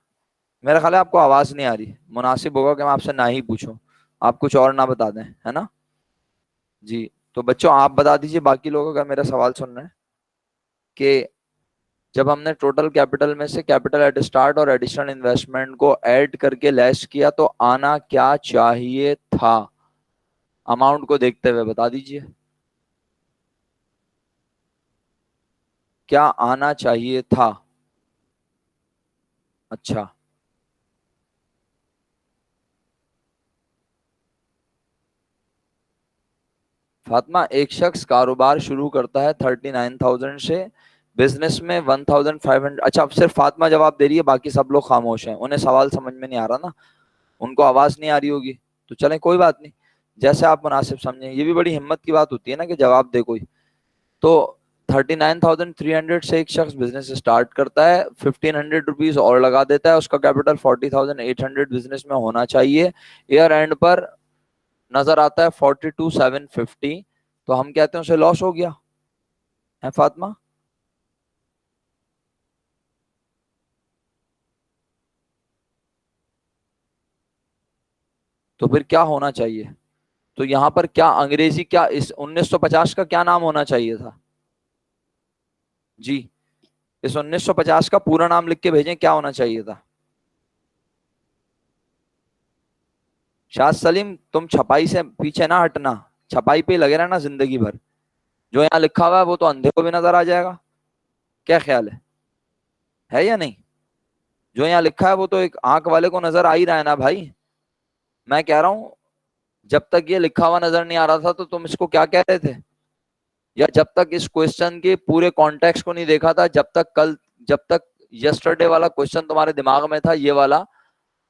मेरा ख्याल है आपको आवाज नहीं आ रही, मुनासिब होगा कि मैं आपसे ना ही पूछूं, आप कुछ और ना बता दें, है ना? जी, तो बच्चों आप बता दीजिए, बाकी लोग अगर मेरा सवाल सुन रहे हैं, कि जब हमने टोटल कैपिटल में से कैपिटल एट स्टार्ट और एडिशनल इन्वेस्टमेंट को ऐड करके लेस किया, तो आना क्या चाहिए था? अमाउंट को देखते हुए बता दीजिए, क्या आना चाहिए था? अच्छा, फातिमा, एक शख्स कारोबार शुरू करता है 39,000 से, बिजनेस में 1,500। अच्छा, अब सिर्फ फातिमा जवाब दे रही है, बाकी सब लोग खामोश हैं, उन्हें सवाल समझ में नहीं आ रहा ना, उनको आवाज नहीं आ रही होगी। तो चलें, कोई बात नहीं, जैसे आप मुनासिब समझें। ये भी बड़ी हिम्मत की बात होती है ना कि जवाब दे कोई। तो 39,300 से एक शख्स बिजनेस स्टार्ट करता है, 1,500 रुपीज और लगा देता है, उसका कैपिटल 40,800 बिजनेस में होना चाहिए। ईयर एंड पर नजर आता है 42,750, तो हम कहते हैं उसे लॉस हो गया है, फातिमा? तो फिर क्या होना चाहिए? तो यहाँ पर क्या अंग्रेजी, क्या इस 1950 का क्या नाम होना चाहिए था? जी, इस 1950 का पूरा नाम लिख के भेजें, क्या होना चाहिए था? शाह सलीम, तुम छपाई से पीछे ना हटना, छपाई पे ही लगे रहना जिंदगी भर। जो यहाँ लिखा हुआ है वो तो अंधे को भी नजर आ जाएगा, क्या ख्याल है या नहीं? जो यहाँ लिखा है वो तो एक आंख वाले को नजर आ ही रहा है ना भाई। मैं कह रहा हूं, जब तक ये लिखा हुआ नजर नहीं आ रहा था तो तुम इसको क्या कह रहे थे? या जब तक इस क्वेश्चन के पूरे कॉन्टेक्स्ट को नहीं देखा था, जब तक यस्टरडे वाला क्वेश्चन तुम्हारे दिमाग में था, ये वाला,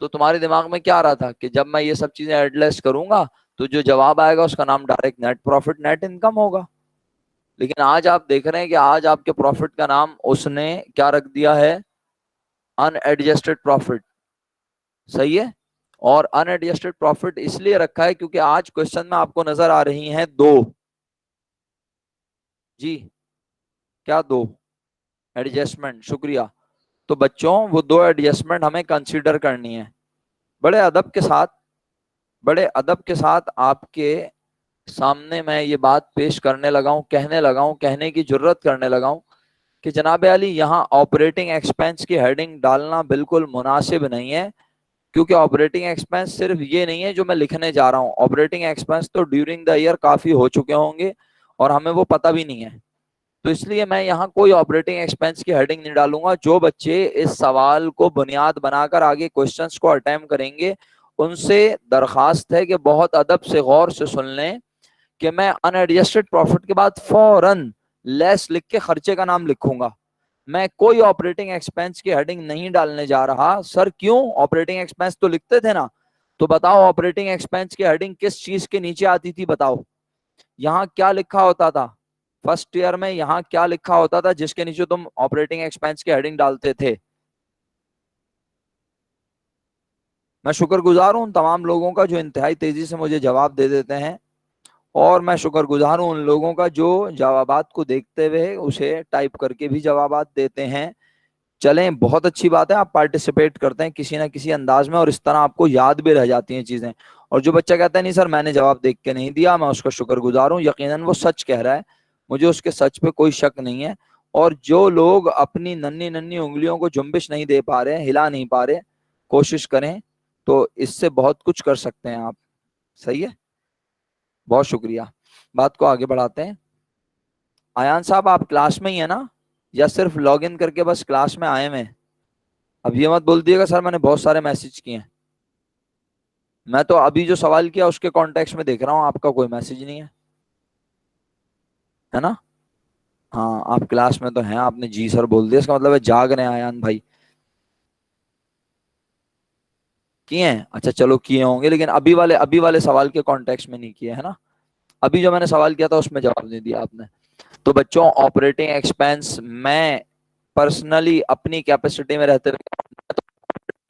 तो तुम्हारे दिमाग में क्या आ रहा था कि जब मैं ये सब चीजें एडलेस करूंगा तो जो जवाब आएगा उसका नाम direct net profit, net income होगा। लेकिन आज आप देख रहे हैं कि आज आपके प्रॉफिट का नाम उसने क्या रख दिया है? Unadjusted profit. सही है। और अनएडजस्टेड प्रॉफिट इसलिए रखा है क्योंकि आज क्वेश्चन में आपको नजर आ रही हैं दो। जी, क्या दो? एडजस्टमेंट, शुक्रिया। तो बच्चों वो दो एडजस्टमेंट हमें कंसीडर करनी है। बड़े अदब के साथ, बड़े अदब के साथ आपके सामने मैं ये बात पेश करने लगा हूं, कहने लगा हूं, कहने की जरूरत करने लगा हूं कि जनाब अली, यहाँ ऑपरेटिंग एक्सपेंस की हेडिंग डालना बिल्कुल मुनासिब नहीं है। क्योंकि ऑपरेटिंग एक्सपेंस सिर्फ ये नहीं है जो मैं लिखने जा रहा हूँ, ऑपरेटिंग एक्सपेंस तो ड्यूरिंग द ईयर काफी हो चुके होंगे और हमें वो पता भी नहीं है। तो इसलिए मैं यहाँ कोई ऑपरेटिंग एक्सपेंस की हेडिंग नहीं डालूंगा। जो बच्चे इस सवाल को बुनियाद बनाकर आगे क्वेश्चंस को अटेम्प्ट करेंगे, उनसे दरखास्त है कि बहुत अदब से गौर से सुन लें कि मैं अनएडजस्टेड प्रॉफिट के बाद फौरन लेस लिख के खर्चे का नाम लिखूंगा। मैं कोई ऑपरेटिंग एक्सपेंस की हेडिंग नहीं डालने जा रहा। सर क्यों? ऑपरेटिंग एक्सपेंस तो लिखते थे ना। तो बताओ, ऑपरेटिंग एक्सपेंस की हेडिंग किस चीज के नीचे आती थी? बताओ, यहाँ क्या लिखा होता था? फर्स्ट ईयर में यहाँ क्या लिखा होता था जिसके नीचे तुम ऑपरेटिंग एक्सपेंस की हेडिंग डालते थे? मैं शुक्रगुजार हूँ उन तमाम लोगों का जो इंतहाई तेजी से मुझे जवाब दे देते हैं, और मैं शुक्रगुजार हूँ उन लोगों का जो जवाबात को देखते हुए उसे टाइप करके भी जवाबात देते हैं। चलें, बहुत अच्छी बात है, आप पार्टिसिपेट करते हैं किसी ना किसी अंदाज में, और इस तरह आपको याद भी रह जाती हैं चीजें। और जो बच्चा कहता है नहीं सर मैंने जवाब देख के नहीं दिया, मैं उसका शुक्रगुजार हूँ, यकीनन वो सच कह रहा है, मुझे उसके सच पे कोई शक नहीं है। और जो लोग अपनी नन्ही नन्ही उंगलियों को जुम्बिश नहीं दे पा रहे, हिला नहीं पा रहे, कोशिश करें, तो इससे बहुत कुछ कर सकते हैं आप। सही है, बहुत शुक्रिया। बात को आगे बढ़ाते हैं। आयान साहब, आप क्लास में ही है ना, या सिर्फ लॉग इन करके बस क्लास में आए हुए हैं? अब ये मत बोल दिएगा सर मैंने बहुत सारे मैसेज किए हैं। मैं तो अभी जो सवाल किया उसके कॉन्टेक्स्ट में देख रहा हूँ, आपका कोई मैसेज नहीं है, है ना? हाँ, आप क्लास में तो हैं, आपने जी सर बोल दिया, इसका मतलब है जाग रहे हैं आयान भाई। किए हैं, अच्छा चलो किए होंगे, लेकिन अभी वाले सवाल के कॉन्टेक्स्ट में नहीं किए, है ना? अभी जो मैंने सवाल किया था उसमें जवाब नहीं दिया आपने। तो बच्चों, ऑपरेटिंग एक्सपेंस मैं पर्सनली अपनी कैपेसिटी में रहते हुए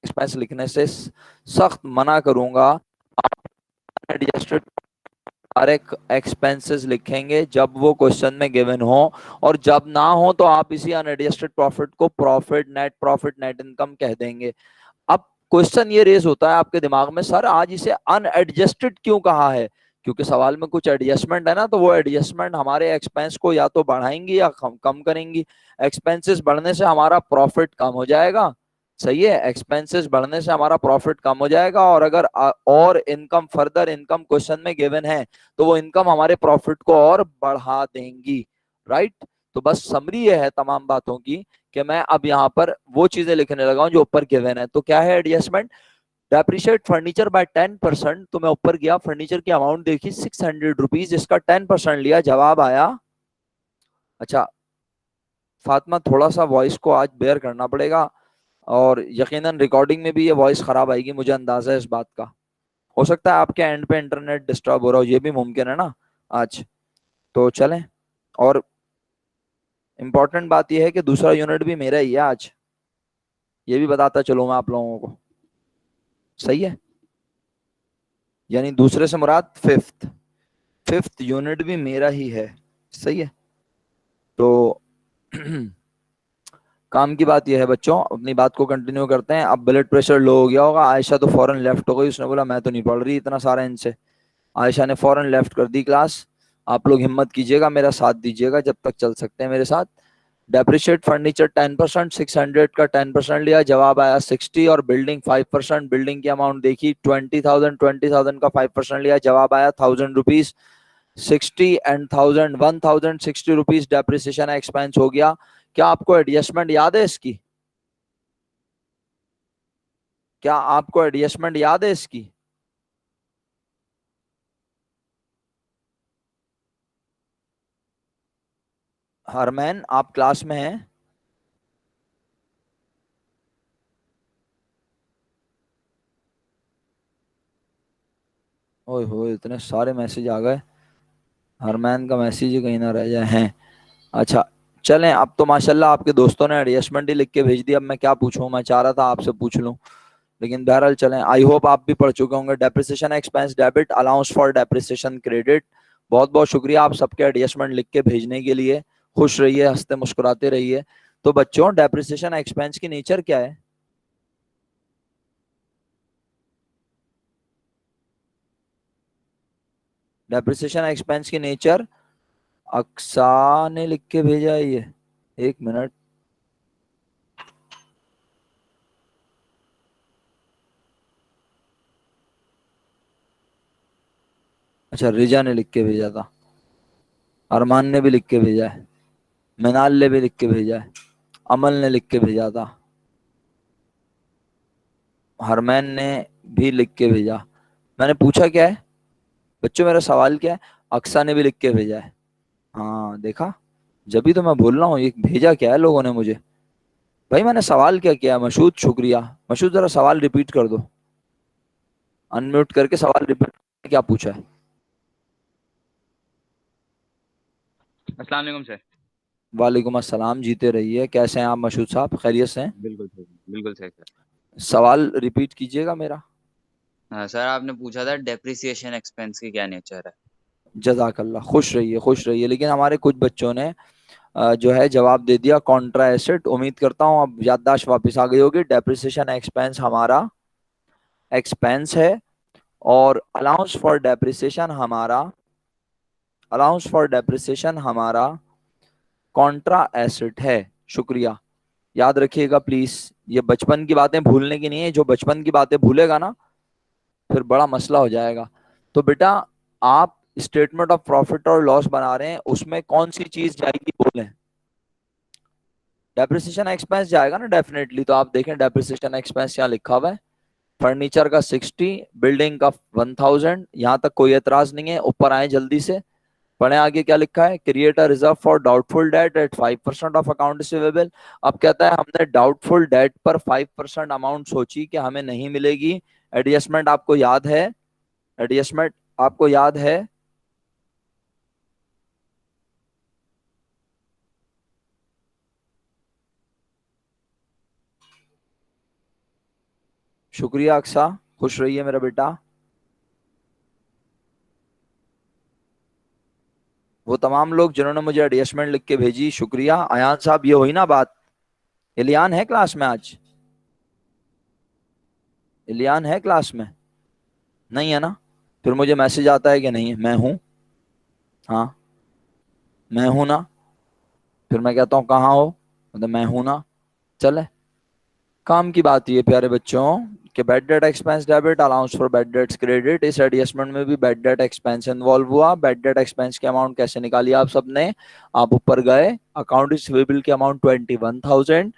एक्सपेंस लिखने से सख्त मना करूंगा। आप एडजस्टेड डायरेक्ट एक्सपेंसेस लिखेंगे जब वो क्वेश्चन में गिवन हो, और जब ना हो तो आप इसी अनएडजस्टेड प्रॉफिट को प्रॉफिट नेट इनकम कह देंगे। अब क्वेश्चन ये रेज होता है आपके दिमाग में, सर आज इसे अनएडजस्टेड क्यों कहा है? क्योंकि सवाल में कुछ एडजस्टमेंट है ना, तो वो एडजस्टमेंट हमारे एक्सपेंस को या तो बढ़ाएंगी या कम करेंगी। एक्सपेंसेस बढ़ने से हमारा प्रॉफिट कम हो जाएगा। सही है, एक्सपेंसेस बढ़ने से हमारा प्रॉफिट कम हो जाएगा, और अगर और इनकम, फर्दर इनकम क्वेश्चन में गिवन है, तो वो इनकम हमारे प्रॉफिट को और बढ़ा देंगी। राइट? तो बस समरी ये है तमाम बातों की, कि मैं अब यहाँ पर वो चीजें लिखने लगा हूं जो ऊपर गिवन है। तो क्या है एडजस्टमेंट? Depreciate furniture bye 10%। तो मैं ऊपर गया, फर्नीचर की अमाउंट देखी 600 रुपीज, इसका 10% लिया, जवाब आया। अच्छा फातिमा, थोड़ा सा वॉइस को आज बेयर करना पड़ेगा, और यकीनन रिकॉर्डिंग में भी ये वॉइस खराब आएगी, मुझे अंदाजा है इस बात का। हो सकता है आपके एंड पे इंटरनेट डिस्टर्ब हो रहा हो, ये भी मुमकिन है ना आज। तो चलें, और इम्पोर्टेंट बात यह है कि दूसरा यूनिट भी मेरा ही है आज, ये भी बताता चलूँ मैं आप लोगों को। सही है, यानी दूसरे से मुराद फिफ्थ, फिफ्थ यूनिट भी मेरा ही है। सही है, तो काम की बात यह है बच्चों, अपनी बात को कंटिन्यू करते हैं। अब ब्लड प्रेशर लो हो गया होगा, आयशा तो फौरन लेफ्ट हो गई, उसने बोला मैं तो नहीं पढ़ रही इतना सारा इनसे। आयशा ने फौरन लेफ्ट कर दी क्लास। आप लोग हिम्मत कीजिएगा, मेरा साथ दीजिएगा जब तक चल सकते हैं मेरे साथ। डेप्रिशिएट फर्नीचर 10%, 600 का 10% लिया, जवाब आया 60। और बिल्डिंग 5%, बिल्डिंग की अमाउंट देखी 20,000, 20,000 का 5% लिया, जवाब आया 1,000 rupees. 60 and 1,000, 1,060 rupees depreciation expense हो गया। क्या आपको एडजस्टमेंट याद है इसकी? क्या आपको एडजस्टमेंट याद है इसकी? हरमैन, आप क्लास में हैं? ओए होए, इतने सारे मैसेज आ गए, हरमैन का मैसेज ही कहीं ना रह जाए हैं। अच्छा, चलें, अब तो माशाल्लाह आपके दोस्तों ने एडजस्टमेंट ही लिख के भेज दिया, अब मैं क्या पूछूं, मैं चाह रहा था आपसे पूछ लूं, लेकिन बहरहाल चलें। आई होप आप भी पढ़ चुके होंगे। Depreciation expense debit, allowance for depreciation credit. बहुत बहुत शुक्रिया आप सबके एडजस्टमेंट लिख के भेजने के लिए। खुश रहिए, हंसते मुस्कुराते रहिए। तो बच्चों, डेप्रिसिएशन एक्सपेंस की नेचर क्या है? डेप्रिसिएशन एक्सपेंस की नेचर अक्सा ने लिख के भेजा है ये, एक मिनट। अच्छा, रिजा ने लिख के भेजा था, अरमान ने भी लिख के भेजा है, मिनाल ने भी लिख के भेजा है, अमल ने लिख के भेजा था, हरमैन ने भी लिख के भेजा। मैंने पूछा क्या है बच्चों, मेरा सवाल क्या है? अक्सा ने भी लिख के भेजा है। हाँ देखा, जब भी तो मैं बोल रहा हूँ, ये भेजा क्या है लोगों ने मुझे। भाई मैंने सवाल क्या किया? मशहूद शुक्रिया। मशहूद जरा सवाल रिपीट कर दो, अनम्यूट करके सवाल रिपीट, क्या पूछा है? अस्सलाम वालेकुम सर। वालेकुम अस्सलाम, जीते रहिए। कैसे हैं आप मशहूद साहब, खैरियत से हैं? बिल्कुल सही, बिल्कुल सही सर। सवाल रिपीट कीजिएगा मेरा। सर आपने पूछा था डेप्रिसिएशन एक्सपेंस की क्या नेचर है। जजाकल्ला, खुश रहिए खुश रहिए। लेकिन हमारे कुछ बच्चों ने जो है जवाब दे दिया कॉन्ट्रा एसेट। उम्मीद करता हूँ अब याददाश्त वापस आ गई होगी। डेप्रिसिएशन एक्सपेंस हमारा एक्सपेंस है और अलाउंस फॉर डेप्रिसिएशन हमारा कॉन्ट्रा एसेट है। शुक्रिया, याद रखिएगा प्लीज। ये बचपन की बातें भूलने की नहीं है। जो बचपन की बातें भूलेगा ना फिर बड़ा मसला हो जाएगा। तो बेटा, आप स्टेटमेंट ऑफ प्रॉफिट और लॉस बना रहे हैं, उसमें कौन सी चीज जाएगी बोलें? डेप्रिसिएशन एक्सपेंस जाएगा ना डेफिनेटली। तो आप देखें डेप्रिसिएशन एक्सपेंस यहाँ लिखा हुआ है। फर्नीचर का 60, बिल्डिंग का 1000। यहाँ तक कोई एतराज नहीं है। ऊपर आए जल्दी से, पढ़े आगे क्या लिखा है। Create a reserve for doubtful debt at 5% of account receivable. अब कहता है हमने डाउटफुल डेट पर 5% अमाउंट सोची कि हमें नहीं मिलेगी। एडजस्टमेंट आपको याद है? एडजस्टमेंट आपको याद है? शुक्रिया अक्सा, खुश रहिए मेरा बेटा। वो तमाम लोग जिन्होंने मुझे एडजस्टमेंट लिख के भेजी, शुक्रिया। अयान साहब, ये हुई ना बात? इलियान है क्लास में आज? इलियान है क्लास में? नहीं है ना? फिर मुझे मैसेज आता है कि नहीं है। मैं हूं, हाँ मैं हूं ना। फिर मैं कहता हूँ कहाँ हो, मतलब मैं हूं ना। चले, काम की बात ये प्यारे बच्चों कि bad debt expense debit, allowance for bad dates credit. इस एडजस्टमेंट में भी बैड डेट एक्सपेंस इन्वॉल्व हुआ। बैड डेट एक्सपेंस की अमाउंट कैसे निकाली आप सबने? आप ऊपर गए, अकाउंट रिसीवेबल की अमाउंट 21,000।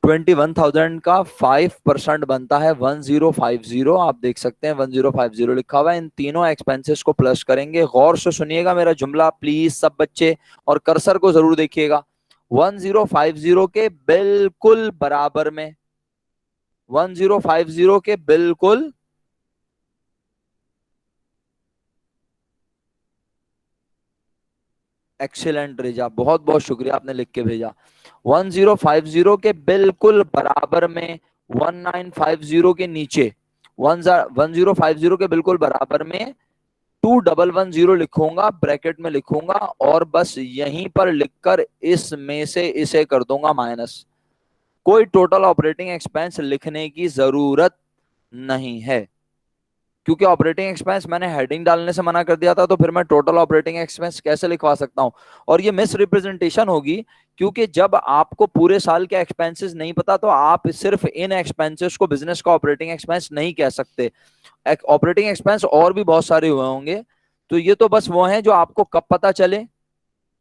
21,000 का 5% बनता है 1050। आप देख सकते हैं 1050 लिखा हुआ है। इन तीनों एक्सपेंसेस को प्लस करेंगे। गौर से सुनिएगा मेरा जुमला प्लीज सब बच्चे, और कर्सर को जरूर देखिएगा। 1050 के बिल्कुल बराबर में, 1050 के बिल्कुल एक्सीलेंट रेजा, बहुत बहुत शुक्रिया, आपने लिख के भेजा। 1050 के बिल्कुल बराबर में, 1950 के नीचे, 1050 के बिल्कुल बराबर में 2110 लिखूंगा, ब्रैकेट में लिखूंगा और बस यहीं पर लिखकर इसमें से इसे कर दूंगा माइनस। कोई टोटल ऑपरेटिंग एक्सपेंस लिखने की जरूरत नहीं है, क्योंकि ऑपरेटिंग एक्सपेंस मैंने हेडिंग डालने से मना कर दिया था। तो फिर मैं टोटल ऑपरेटिंग एक्सपेंस कैसे लिखवा सकता हूं? और ये मिस रिप्रेजेंटेशन होगी, क्योंकि जब आपको पूरे साल के एक्सपेंसेस नहीं पता तो आप सिर्फ इन एक्सपेंसेस को बिजनेस का ऑपरेटिंग एक्सपेंस नहीं कह सकते। ऑपरेटिंग एक्सपेंस और भी बहुत सारे हुए होंगे। तो ये तो बस वो हैं जो आपको कब पता चले।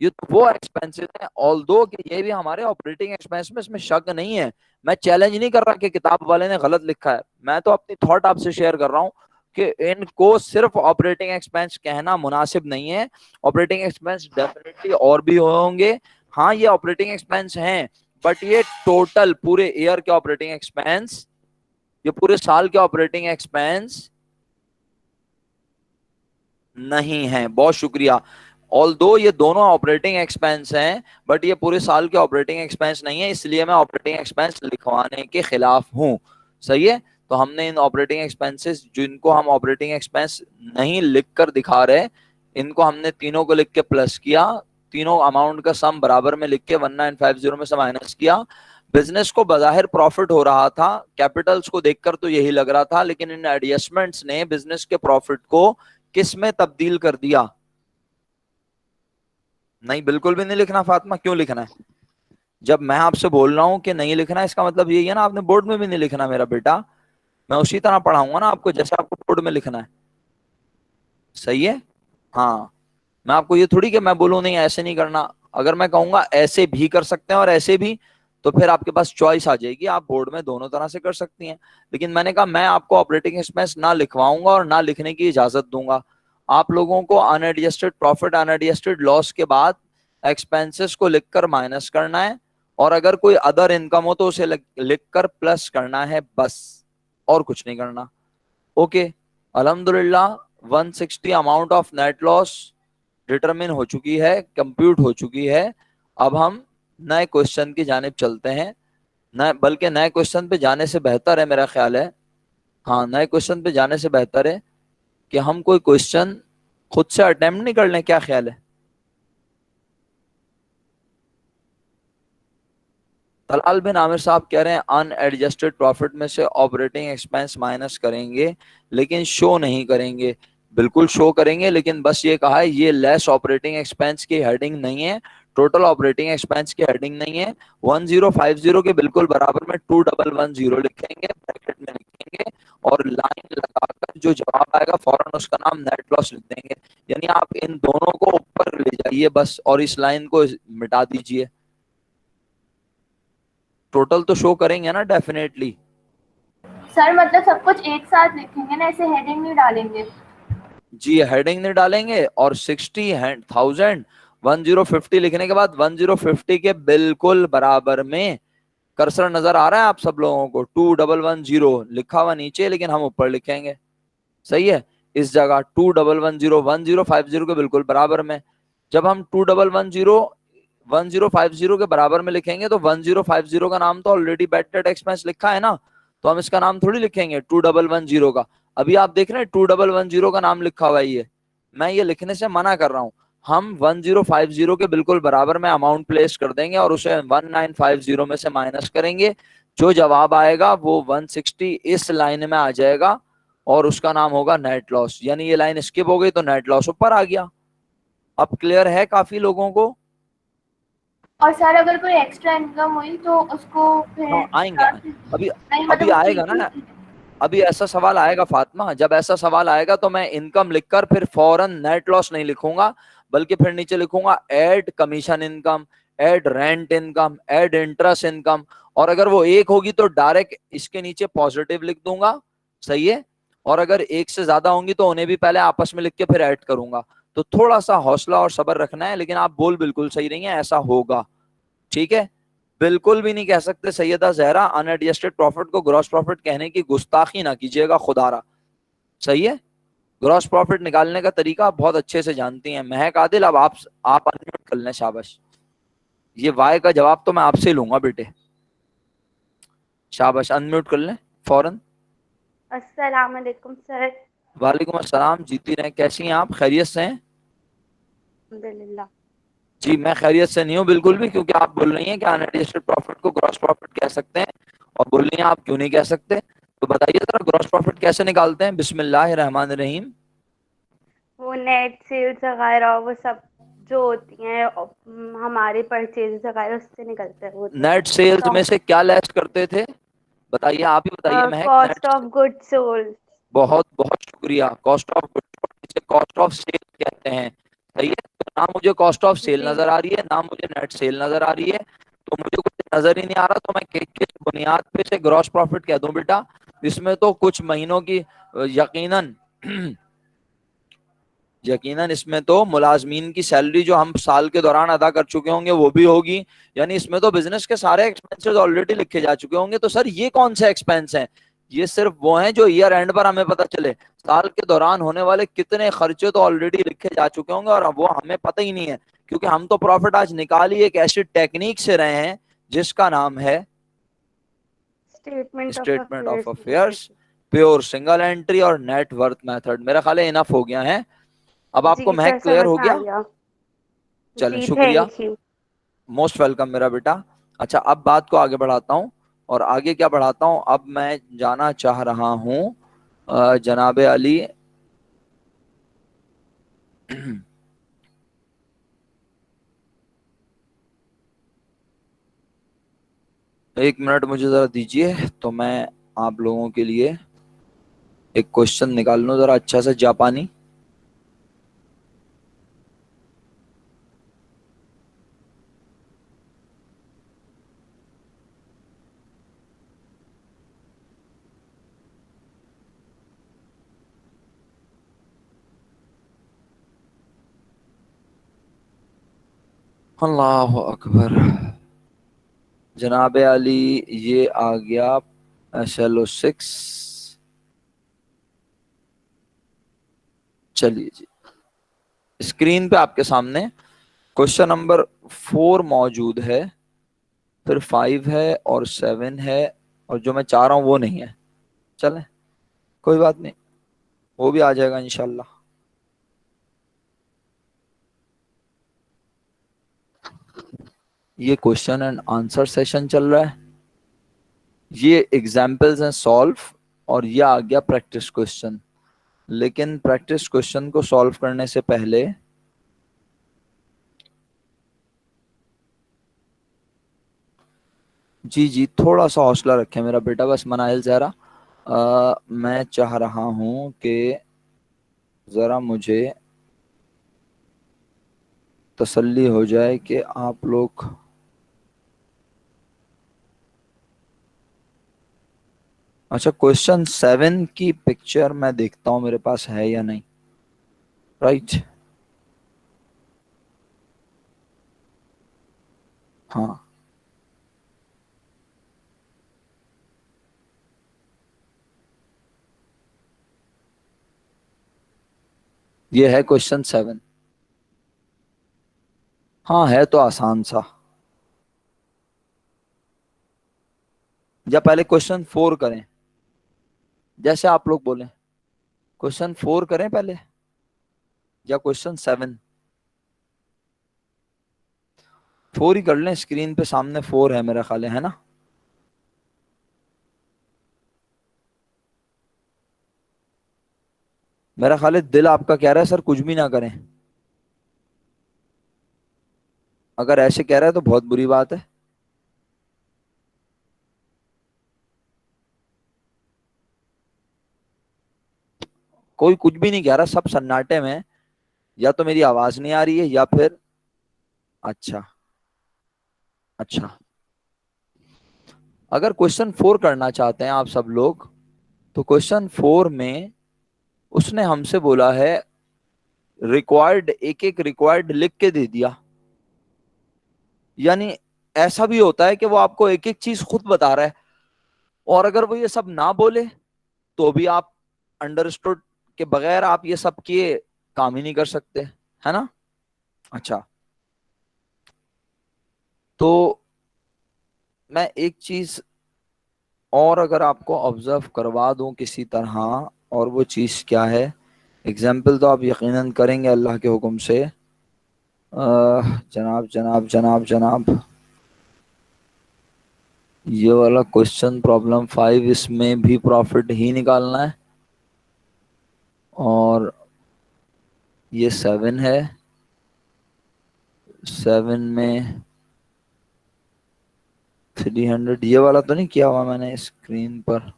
ये तो वो एक्सपेंसेस हैं, ऑल्दो कि ये भी हमारे ऑपरेटिंग एक्सपेंस में, इसमें शक नहीं है। मैं चैलेंज नहीं कर रहा कि किताब वाले ने गलत लिखा है। मैं तो अपनी थॉट आपसे शेयर कर रहा हूं कि इनको सिर्फ ऑपरेटिंग एक्सपेंस कहना मुनासिब नहीं है। ऑपरेटिंग एक्सपेंस डेफिनेटली और भी होंगे। हाँ, ये ऑपरेटिंग एक्सपेंस हैं, बट ये टोटल पूरे ईयर के ऑपरेटिंग एक्सपेंस, ये पूरे साल के ऑपरेटिंग एक्सपेंस नहीं है। बहुत शुक्रिया। ऑल्दो ये दोनों ऑपरेटिंग एक्सपेंस हैं, बट ये पूरे साल के ऑपरेटिंग एक्सपेंस नहीं है, इसलिए मैं ऑपरेटिंग एक्सपेंस लिखवाने के खिलाफ हूं। सही है? तो हमने इन ऑपरेटिंग एक्सपेंसेस जिनको हम ऑपरेटिंग एक्सपेंस नहीं लिखकर दिखा रहे, इनको हमने तीनों को लिख के प्लस किया। तीनों अमाउंट का सम बराबर में लिख के 1950 में से माइनस किया। बिजनेस को बजाहिर प्रॉफिट हो रहा था, कैपिटल्स को देखकर तो यही लग रहा था, लेकिन इन एडजस्टमेंट्स ने बिजनेस के प्रॉफिट को किस में तब्दील कर दिया? नहीं, बिल्कुल भी नहीं लिखना फातिमा। क्यों लिखना है? जब मैं आपसे बोल रहा हूं कि नहीं लिखना, इसका मतलब यही है ना आपने बोर्ड में भी नहीं लिखना मेरा बेटा। मैं उसी तरह पढ़ाऊंगा ना आपको जैसे आपको बोर्ड में लिखना है। सही है? हाँ, मैं आपको ये थोड़ी कि मैं बोलूं नहीं ऐसे नहीं करना। अगर मैं कहूंगा ऐसे भी कर सकते हैं और ऐसे भी, तो फिर आपके पास चॉइस आ जाएगी, आप बोर्ड में दोनों तरह से कर सकती हैं। लेकिन मैंने कहा मैं आपको ऑपरेटिंग एक्सपेंस ना लिखवाऊंगा और ना लिखने की इजाजत दूंगा। आप लोगों को अनएडजस्टेड प्रॉफिट, अनएडजस्टेड लॉस के बाद एक्सपेंसेस को लिखकर माइनस करना है, और अगर कोई अदर इनकम हो तो उसे लिखकर प्लस करना है बस, और कुछ नहीं करना। ओके, अल्हम्दुलिल्लाह 160 amount of net loss determine हो चुकी है, कंप्यूट हो चुकी है। अब हम नए क्वेश्चन की जानिब चलते हैं। नए, बल्कि नए क्वेश्चन पे जाने से बेहतर है मेरा ख्याल है हाँ, नए क्वेश्चन पे जाने से बेहतर है कि हम कोई क्वेश्चन खुद से अटेम्प्ट नहीं कर लें। क्या ख्याल है? तलाल बिन आमिर साहब कह रहे हैं अनएडजस्टेड प्रॉफिट में से ऑपरेटिंग एक्सपेंस माइनस करेंगे लेकिन शो नहीं करेंगे। बिल्कुल शो करेंगे, लेकिन बस ये कहा है ये लेस ऑपरेटिंग एक्सपेंस की हेडिंग नहीं है, टोटल ऑपरेटिंग एक्सपेंस की हेडिंग नहीं है। 1050 के बिल्कुल बराबर में 2110 लिखेंगे, ब्रैकेट में लिखेंगे और लाइन लगाकर जो जवाब आएगा फौरन उसका नाम नेट लॉस लिख देंगे। यानी आप इन दोनों को ऊपर ले जाइए बस और इस लाइन को मिटा दीजिए। टोटल तो शो करेंगे ना डेफिनेटली। सर मतलब सब कुछ एक साथ लिखेंगे ना, ऐसे हेडिंग नहीं डालेंगे? जी, हेडिंग नहीं डालेंगे और 60,000 1050 लिखने के बाद 1050 के बिल्कुल बराबर में कर्सर नजर आ रहा है आप सब लोगों को? 2110 लिखा हुआ नीचे, लेकिन हम ऊपर लिखेंगे। सही है। इस जगह 2110 1050 के बिल्कुल बराबर में। जब हम 2110 1050 के बराबर में लिखेंगे तो 1050 का नाम तो ऑलरेडी बैड डेट एक्सपेंस लिखा है ना, तो हम इसका नाम थोड़ी लिखेंगे 2110 का। अभी आप देख रहे हैं 2110 का नाम लिखा हुआ है, ये मैं ये लिखने से मना कर रहा हूं। हम 1050 के बिल्कुल बराबर में अमाउंट प्लेस कर देंगे और उसे 1950 में से माइनस करेंगे। जो जवाब आएगा वो 160 इस लाइन में आ जाएगा और उसका नाम होगा नेट लॉस। यानी ये लाइन स्किप हो गई तो नेट लॉस ऊपर आ गया। अब क्लियर है काफी लोगों को? और सर अगर कोई एक्स्ट्रा इनकम हुई तो उसको फिर हाँ, आएंगे। अभी नहीं, अभी मतलब उसको आएगा ना, अभी ऐसा सवाल आएगा फातिमा। जब ऐसा सवाल आएगा तो मैं इनकम लिखकर फिर फौरन नेट लॉस नहीं लिखूंगा, बल्कि फिर नीचे लिखूंगा add commission income, add rent income, add interest income. और अगर वो एक होगी तो डायरेक्ट इसके नीचे पॉजिटिव लिख दूंगा। सही है। और अगर एक से ज्यादा होंगी तो उन्हें भी पहले आपस में लिख के फिर ऐड करूंगा। तो थोड़ा सा हौसला और सब्र रखना है, लेकिन आप बोल बिल्कुल सही रही हैं, ऐसा होगा। ठीक है। बिल्कुल भी नहीं कह सकते सैयदा जहरा अनएडजस्टेड प्रॉफिट को ग्रॉस प्रॉफिट कहने की गुस्ताखी ना कीजिएगा खुदारा। सही है। ग्रॉस प्रॉफिट निकालने का तरीका आप बहुत अच्छे से जानती हैं। महक आदिल, अब आप अनम्यूट कर लें। शाबाश। ये वाई का जवाब तो मैं आपसे लूंगा बेटे। शाबाश, अनम्यूट कर लें फौरन। अस्सलाम वालेकुम सर। वालेकुम अस्सलाम। जीती रहें। कैसी हैं आप? खैरियत से हैं? अल्हम्दुलिल्लाह। जी, मैं खैरियत से नहीं हूँ बिल्कुल भी, क्योंकि आप बोल रही हैं कि अनएडजस्टेड प्रॉफिट को ग्रॉस प्रॉफिट कह सकते हैं और बोल रही हैं आप क्यों नहीं कह सकते। तो बताइए जरा ग्रॉस प्रॉफिट कैसे निकालते हैं? बिस्मिल्लाहिर रहमानिर रहीम। वो नेट सेल्स वगैरह वो सब जो होती हैं हमारे परचेज वगैरह उससे निकलता है वो तो। नेट सेल्स में से क्या लेस करते थे? बताइए, आप ही बताइए Mahak. Cost net, of good sold. बहुत बहुत शुक्रिया। Cost of goods, cost of sale कहते हैं। सही है। तो ना मुझे कॉस्ट ऑफ सेल जी नजर आ रही है, ना मुझे नेट सेल नजर आ रही है, तो मुझे कुछ नजर ही नहीं आ रहा। तो मैं किस बुनियाद पे से ग्रॉस प्रॉफिट कह दूं बेटा? इसमें तो कुछ महीनों की यकीनन यकीनन इसमें तो मुलाजमीन की सैलरी जो हम साल के दौरान अदा कर चुके होंगे वो भी होगी। यानी इसमें तो बिजनेस के सारे एक्सपेंसेस ऑलरेडी लिखे जा चुके होंगे। तो सर ये कौन से एक्सपेंस हैं? ये सिर्फ वो हैं जो ईयर एंड पर हमें पता चले। साल के दौरान होने वाले कितने खर्चे तो ऑलरेडी लिखे जा चुके होंगे और वो हमें पता ही नहीं है, क्योंकि हम तो प्रॉफिट आज निकाल ही एक ऐसी टेक्निक से रहे हैं जिसका नाम है statement of statement of affairs affairs, basically. Pure single entry और नेटवर्थ मेथड। मेरा ख्याल है इनफ हो गया है। अब आपको जी सर महक क्लियर समझ हो में आ गया? गया। चलें, जी शुक्रिया। Thank you. मोस्ट वेलकम मेरा बेटा। अच्छा, अब बात को आगे बढ़ाता हूँ। और आगे क्या बढ़ाता हूँ, अब मैं जाना चाह रहा हूँ जनाबे अली। एक मिनट मुझे जरा दीजिए, तो मैं आप लोगों के लिए एक क्वेश्चन निकाल लूँ जरा अच्छा से जापानी। अल्लाह अकबर। जनाबे अली, ये आ गया SLO6। चलिए जी, स्क्रीन पे आपके सामने क्वेश्चन नंबर 4 मौजूद है, फिर 5 है और 7 है, और जो मैं चाह रहा हूं वो नहीं है। चलें, कोई बात नहीं, वो भी आ जाएगा इंशाल्लाह। ये क्वेश्चन एंड आंसर सेशन चल रहा है, ये एग्जाम्पल्स हैं सॉल्व, और ये आ गया प्रैक्टिस क्वेश्चन। लेकिन प्रैक्टिस क्वेश्चन को सॉल्व करने से पहले जी जी थोड़ा सा हौसला रखें मेरा बेटा, बस मनाइल जरा, मैं चाह रहा हूं कि जरा मुझे तसल्ली हो जाए कि आप लोग, अच्छा क्वेश्चन 7 की पिक्चर मैं देखता हूं मेरे पास है या नहीं, राइट? हाँ, ये है क्वेश्चन 7। हाँ है तो आसान सा, या पहले क्वेश्चन 4 करें, जैसे आप लोग बोलें, क्वेश्चन 4 करें पहले या क्वेश्चन 7? 4 ही कर लें, स्क्रीन पे सामने 4 है मेरा ख्याल है ना? मेरा ख्याल है दिल आपका कह रहा है सर कुछ भी ना करें। अगर ऐसे कह रहा है तो बहुत बुरी बात है। कोई कुछ भी नहीं कह रहा, सब सन्नाटे में, या तो मेरी आवाज नहीं आ रही है या फिर, अच्छा अच्छा, अगर क्वेश्चन 4 करना चाहते हैं आप सब लोग, तो क्वेश्चन 4 में उसने हमसे बोला है रिक्वायर्ड, एक एक रिक्वायर्ड लिख के दे दिया। यानी ऐसा भी होता है कि वो आपको एक एक चीज खुद बता रहा है, और अगर वो ये सब ना बोले तो भी आप अंडरस्टूड के बगैर आप ये सब किए काम ही नहीं कर सकते, है ना? अच्छा, तो मैं एक चीज और अगर आपको ऑब्जर्व करवा दूं किसी तरह, और वो चीज क्या है, एग्जाम्पल तो आप यकीनन करेंगे अल्लाह के हुक्म से। जनाब जनाब जनाब जनाब, ये वाला क्वेश्चन प्रॉब्लम 5, इसमें भी प्रॉफिट ही निकालना है, और ये 7 है, 7 में 300, ये वाला तो नहीं किया हुआ मैंने स्क्रीन पर?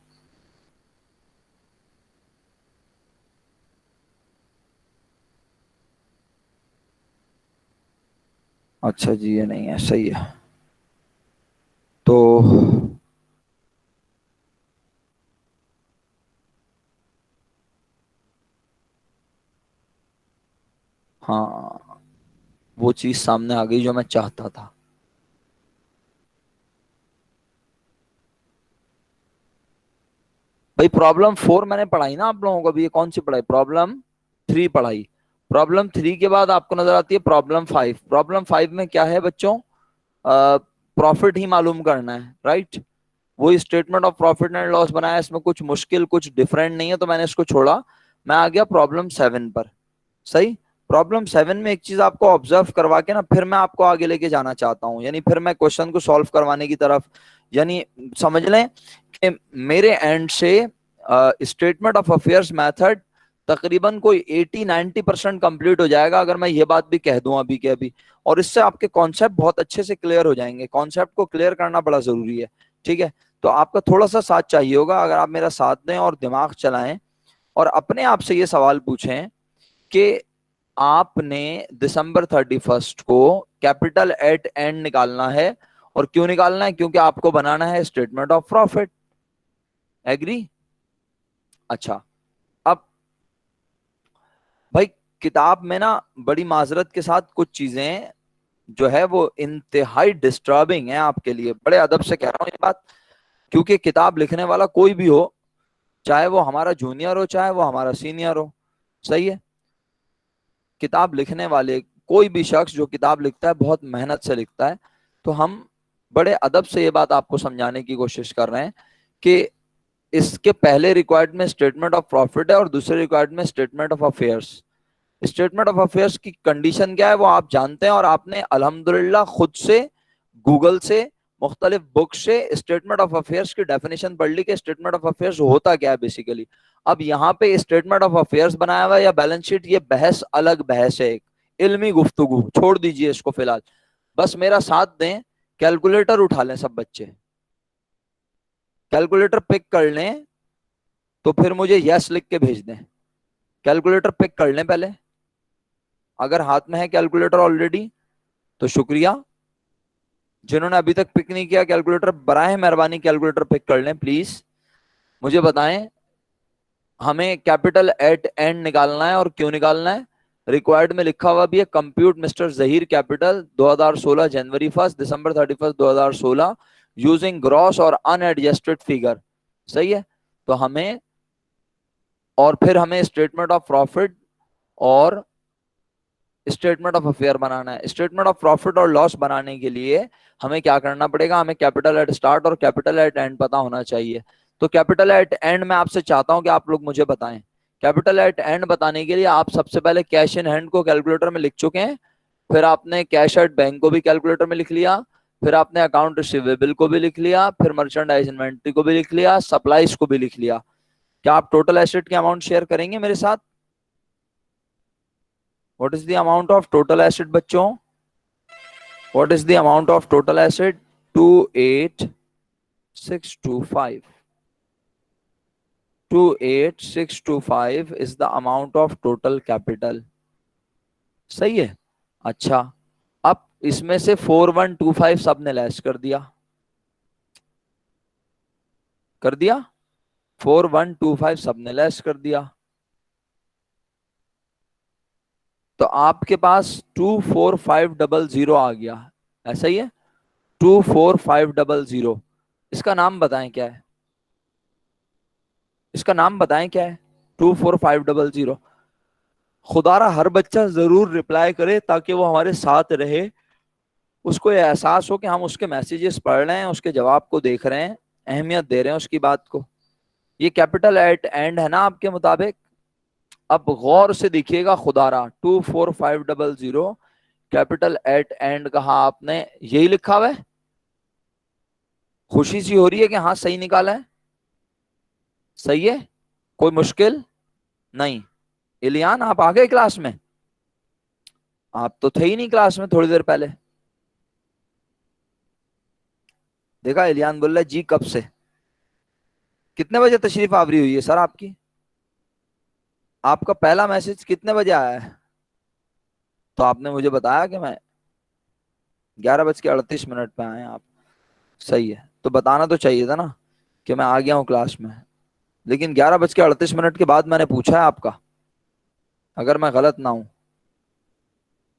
अच्छा जी ये नहीं है, सही है। तो हाँ, वो चीज सामने आ गई जो मैं चाहता था। भाई प्रॉब्लम 4 मैंने पढ़ाई ना आप लोगों को, अभी ये कौन सी पढ़ाई, प्रॉब्लम 3 पढ़ाई। प्रॉब्लम 3 के बाद आपको नजर आती है प्रॉब्लम 5। प्रॉब्लम 5 में क्या है बच्चों? प्रॉफिट ही मालूम करना है, राइट? वही statement of profit and loss बनाया, इसमें कुछ मुश्किल कुछ डिफरेंट नहीं है, तो मैंने इसको छोड़ा। मैं आ गया प्रॉब्लम 7 पर। सही। प्रॉब्लम 7 में एक चीज आपको ऑब्जर्व करवा के ना फिर मैं आपको आगे लेके जाना चाहता हूँ, यानी फिर मैं क्वेश्चन को सॉल्व करवाने की तरफ, यानी समझ लें कि मेरे एंड से स्टेटमेंट ऑफ अफेयर्स मेथड तकरीबन कोई 80-90% कंप्लीट हो जाएगा, अगर मैं ये बात भी कह दूं अभी के अभी। और इससे आपके कॉन्सेप्ट बहुत अच्छे से क्लियर हो जाएंगे, कॉन्सेप्ट को क्लियर करना बड़ा जरूरी है, ठीक है? तो आपका थोड़ा सा साथ चाहिए होगा, अगर आप मेरा साथ दें और दिमाग चलाएं और अपने आप से ये सवाल पूछें कि आपने दिसंबर 31 को कैपिटल एट एंड निकालना है, और क्यों निकालना है? क्योंकि आपको बनाना है स्टेटमेंट ऑफ प्रॉफिट। एग्री? अच्छा, अब भाई किताब में ना बड़ी माजरत के साथ कुछ चीजें जो है वो इंतहाई डिस्टर्बिंग है आपके लिए, बड़े अदब से कह रहा हूं ये बात, क्योंकि किताब लिखने वाला कोई भी हो, चाहे वो हमारा जूनियर हो चाहे वो हमारा सीनियर हो, सही है, किताब लिखने वाले कोई भी शख्स जो किताब लिखता है बहुत मेहनत से लिखता है। तो हम बड़े अदब से ये बात आपको समझाने की कोशिश कर रहे हैं कि इसके पहले रिक्वायर्ड में स्टेटमेंट ऑफ प्रॉफिट है और दूसरे रिक्वायर्ड में statement of affairs. Statement of affairs की कंडीशन क्या है वो आप जानते हैं, और आपने अल्हम्दुलिल्लाह खुद से गूगल से मुख्तलिफ बुक से स्टेटमेंट ऑफ अफेयर्स की डेफिनेशन पढ़ ली कि स्टेटमेंट ऑफ अफेयर्स होता क्या है बेसिकली। अब यहाँ पे स्टेटमेंट ऑफ अफेयर्स बनाया हुआ है या बैलेंस शीट, ये बहस अलग बहस है, एक इल्मी गुफ्तगू, छोड़ दीजिए इसको फिलहाल। बस मेरा साथ दें, कैलकुलेटर उठा लें सब बच्चे, कैलकुलेटर पिक कर लें, तो फिर मुझे यस लिख के भेज दें। कैलकुलेटर पिक कर लें पहले, अगर हाथ में है कैलकुलेटर ऑलरेडी तो शुक्रिया। जिन्होंने अभी तक पिक नहीं किया कैलकुलेटर, बराए मेहरबानी कैलकुलेटर पिक कर लें प्लीज। मुझे बताएं हमें कैपिटल एट एंड निकालना है और क्यों निकालना है। रिक्वायर्ड में लिखा हुआ भी है, कंप्यूट मिस्टर जहीर कैपिटल 2016 जनवरी 1 दिसंबर 31 2016 यूजिंग ग्रॉस और अनएडजस्टेड फिगर। सही है, तो हमें, और फिर हमें स्टेटमेंट ऑफ प्रॉफिट और स्टेटमेंट ऑफ अफेयर बनाना है। स्टेटमेंट ऑफ प्रॉफिट और लॉस बनाने के लिए हमें क्या करना पड़ेगा, हमें कैपिटल एट स्टार्ट और कैपिटल एट एंड पता होना चाहिए। तो कैपिटल एट एंड में आपसे चाहता हूं कि आप लोग मुझे बताएं। कैपिटल एट एंड बताने के लिए आप सबसे पहले कैश इन हैंड को कैलकुलेटर में लिख चुके हैं, फिर आपने कैश एट बैंक को भी कैलकुलेटर में लिख लिया, फिर आपने अकाउंट रिसीवेबल को भी लिख लिया, फिर मर्चेंडाइज इन्वेंट्री को भी लिख लिया, सप्लाईज को भी लिख लिया। क्या आप टोटल एसेट की अमाउंट शेयर करेंगे मेरे साथ? What is the amount of total asset बच्चों? What is the amount of total asset? 28625. 28625 is the amount of total capital. सही है। अच्छा, अब इसमें से 4125 सबने लेस कर दिया, 4125 सबने लेस कर दिया, तो आपके पास 24500 आ गया। ऐसा ही है, 24500। इसका नाम बताएं क्या है, इसका नाम बताएं क्या है 24500। खुदारा हर बच्चा जरूर रिप्लाई करे ताकि वो हमारे साथ रहे, उसको ये एहसास हो कि हम उसके मैसेजेस पढ़ रहे हैं, उसके जवाब को देख रहे हैं, अहमियत दे रहे हैं उसकी बात को। ये कैपिटल एट एंड है ना आपके मुताबिक? अब गौर से देखिएगा खुदारा, 24500 कैपिटल एट एंड कहा आपने, यही लिखा हुआ है। खुशी सी हो रही है कि हाँ सही निकाला है, सही है, कोई मुश्किल नहीं। इलियान आप आ गए क्लास में? आप तो थे ही नहीं क्लास में थोड़ी देर पहले। देखा इलियान बोल रहा है जी कब से। कितने बजे तशरीफ आवरी हुई है सर आपकी? आपका पहला मैसेज कितने बजे आया है? तो आपने मुझे बताया कि मैं 11:38 पे आए आप। सही है, तो बताना तो चाहिए था ना कि मैं आ गया हूँ क्लास में, लेकिन 11:38 के बाद मैंने पूछा है आपका, अगर मैं गलत ना हूं।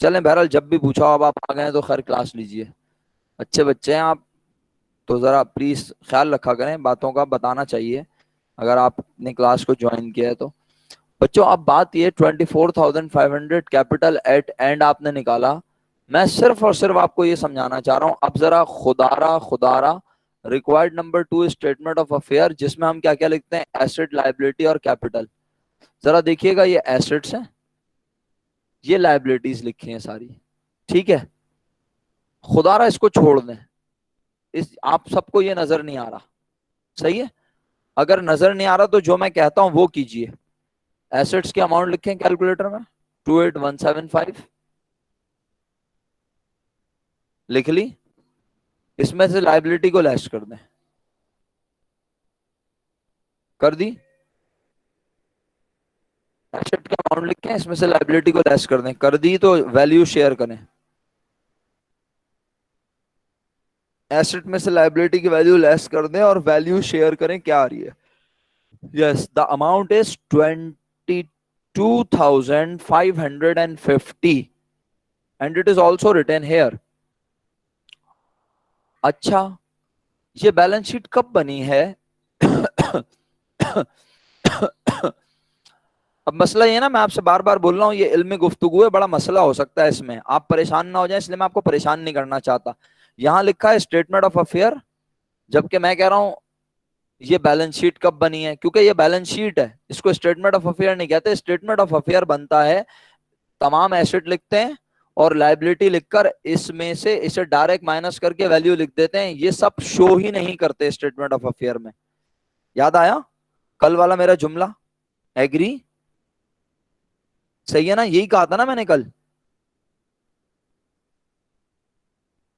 चलें बहरहाल, जब भी पूछा अब आप आ गए तो खैर क्लास लीजिए। अच्छे बच्चे हैं आप, तो ज़रा प्लीज़ ख्याल रखा करें बातों का, बताना चाहिए अगर आपने क्लास को ज्वाइन किया है तो। बच्चों अब बात ये 24,500 कैपिटल एट एंड आपने निकाला। मैं सिर्फ और सिर्फ आपको ये समझाना चाह रहा हूं। अब जरा खुदारा required number 2 statement of affair, जिसमें हम क्या क्या लिखते हैं, एसेट, लायबिलिटी और कैपिटल। जरा देखिएगा, ये एसेट्स हैं, ये लायबिलिटीज लिखी हैं सारी, ठीक है। खुदारा इसको छोड़ दें, इस आप सबको ये नजर नहीं आ रहा, सही है। अगर नजर नहीं आ रहा तो जो मैं कहता हूं वो कीजिए। एसेट्स की अमाउंट लिखें कैलकुलेटर में, 28175 लिख ली। इसमें से लायबिलिटी को लेस कर दें, कर दी। एसेट की अमाउंट लिखें, इसमें से लायबिलिटी को लेस कर दें, कर दी। तो वैल्यू शेयर करें, एसेट में से लायबिलिटी की वैल्यू लेस कर दें और वैल्यू शेयर करें, क्या आ रही है। Yes, the amount is 22,550 and it is also written here. अच्छा, ये बैलेंस शीट कब बनी है? अब मसला ये ना, मैं आपसे बार बार बोल रहा हूँ, ये इल्मी गुफ्तगू है, बड़ा मसला हो सकता है इसमें, आप परेशान ना हो जाए, इसलिए मैं आपको परेशान नहीं करना चाहता। यहां लिखा है स्टेटमेंट ऑफ अफेयर, जबकि मैं कह रहा हूं ये बैलेंस शीट कब बनी है, क्योंकि ये बैलेंस शीट है, इसको स्टेटमेंट ऑफ अफेयर नहीं कहते। स्टेटमेंट ऑफ अफेयर बनता है, तमाम एसेट लिखते हैं और लायबिलिटी लिखकर इसमें से इसे डायरेक्ट माइनस करके वैल्यू लिख देते हैं। ये सब शो ही नहीं करते स्टेटमेंट ऑफ अफेयर में। याद आया कल वाला मेरा जुमला? एग्री? सही है ना? यही कहा था ना मैंने कल।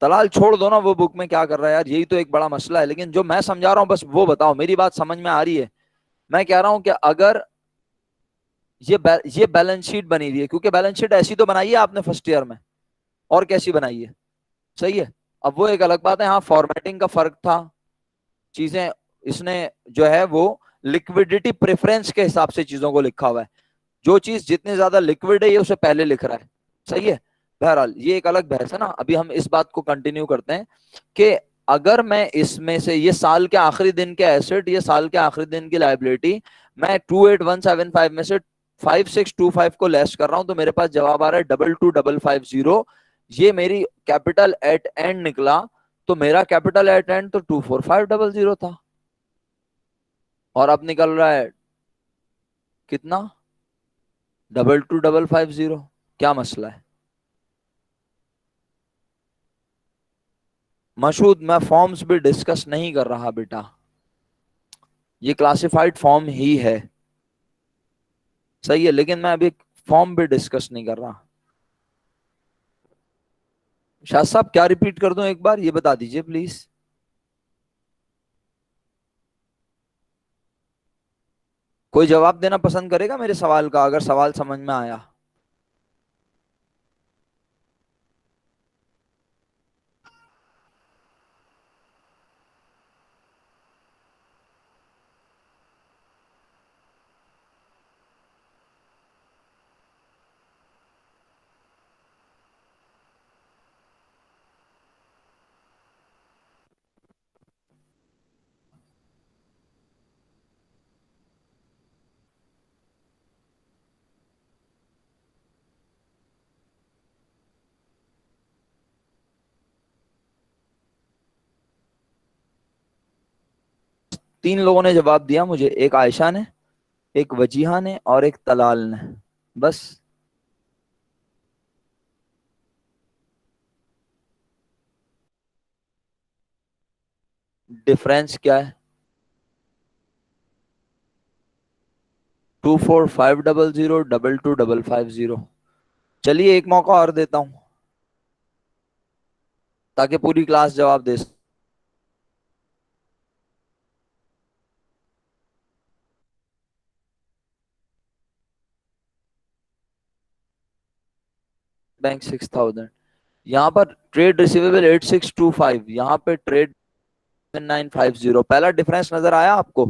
तलाल छोड़ दो ना, वो बुक में क्या कर रहा है यार, यही तो एक बड़ा मसला है। लेकिन जो मैं समझा रहा हूं बस वो बताओ, मेरी बात समझ में आ रही है? मैं कह रहा हूं कि अगर ये बैलेंस शीट बनी हुई है, क्योंकि बैलेंस शीट ऐसी तो बनाई है आपने फर्स्ट ईयर में, और कैसी बनाई है? सही है। अब वो एक अलग बात है, हाँ फॉर्मेटिंग का फर्क था, चीजें इसने जो है वो लिक्विडिटी प्रेफरेंस के हिसाब से चीजों को लिखा हुआ है। जो चीज जितनी ज्यादा लिक्विड है ये उसे पहले लिख रहा है। सही है। बहरहाल ये एक अलग बहस है ना, अभी हम इस बात को कंटिन्यू करते हैं कि अगर मैं इसमें से ये साल के आखिरी दिन के एसेट, ये साल के आखिरी दिन की लायबिलिटी, मैं 28175 में से 5625 को लेस कर रहा हूं, तो मेरे पास जवाब आ रहा है 22550। ये मेरी कैपिटल एट एंड निकला, तो मेरा कैपिटल एट एंड तो 24500 था, और अब निकल रहा है कितना? 22550। क्या मसला है? मशहूद मैं फॉर्म्स भी डिस्कस नहीं कर रहा बेटा, ये क्लासिफाइड फॉर्म ही है। सही है, लेकिन मैं अभी फॉर्म भी डिस्कस नहीं कर रहा। शाह साहब क्या रिपीट कर दूं एक बार, ये बता दीजिए प्लीज। कोई जवाब देना पसंद करेगा मेरे सवाल का, अगर सवाल समझ में आया? तीन लोगों ने जवाब दिया मुझे, एक आयशा ने, एक वजीहा ने, और एक तलाल ने। बस। डिफरेंस क्या है? 24500 22550। चलिए एक मौका और देता हूं, ताकि पूरी क्लास जवाब दे सके। बैंक 6000, यहाँ पर ट्रेड रिसीवेबल 8625, यहाँ पे ट्रेड 950। पहला डिफरेंस नजर आया आपको?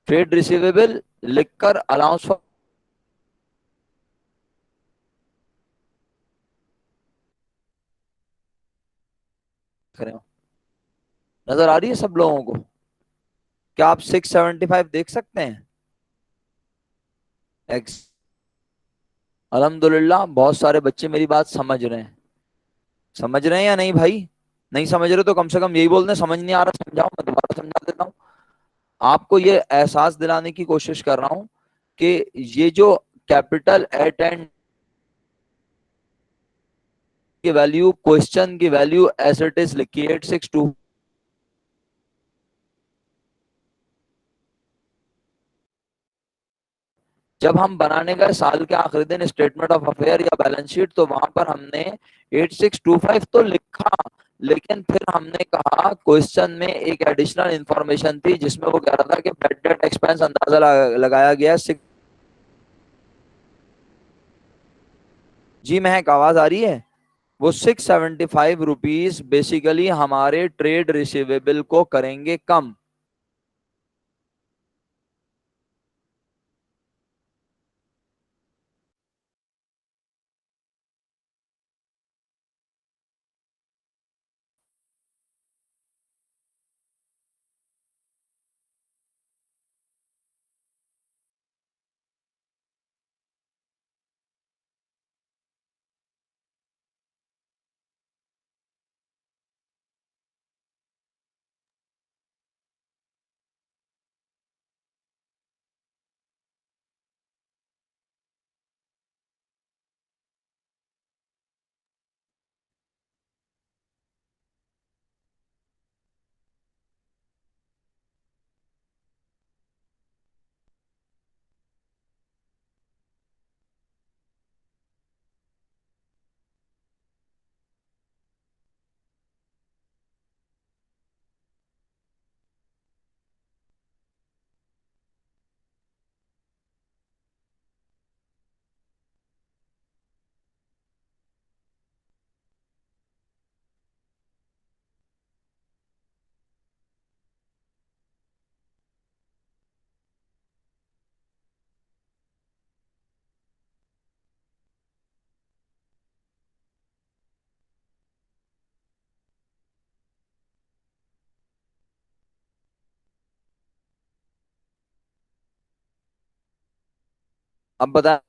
ट्रेड रिसीवेबल लिखकर अलाउंस फॉर करें, नजर आ रही है सब लोगों को? क्या आप 675 देख सकते हैं? एक्स अल्हम्दुलिल्लाह बहुत सारे बच्चे मेरी बात समझ रहे हैं। समझ रहे हैं या नहीं भाई? नहीं समझ रहे तो कम से कम यही बोल दें समझ नहीं आ रहा, समझाओ, मैं दोबारा समझा देता हूँ। आपको ये एहसास दिलाने की कोशिश कर रहा हूं कि ये जो कैपिटल एट एंड की वैल्यू, क्वेश्चन की वैल्यू एज इट इज लिखी 862, जब हम बनाने गए साल के आखिरी दिन स्टेटमेंट ऑफ अफेयर या बैलेंस शीट, तो वहां पर हमने 8625 तो लिखा, लेकिन फिर हमने कहा क्वेश्चन में एक एडिशनल इंफॉर्मेशन थी जिसमें वो कह रहा था कि बैड डेट एक्सपेंस अंदाजा लगाया गया है। जी महक आवाज आ रही है? वो 675 रुपीज बेसिकली हमारे ट्रेड रिसीवेबल को करेंगे कम। अब बता।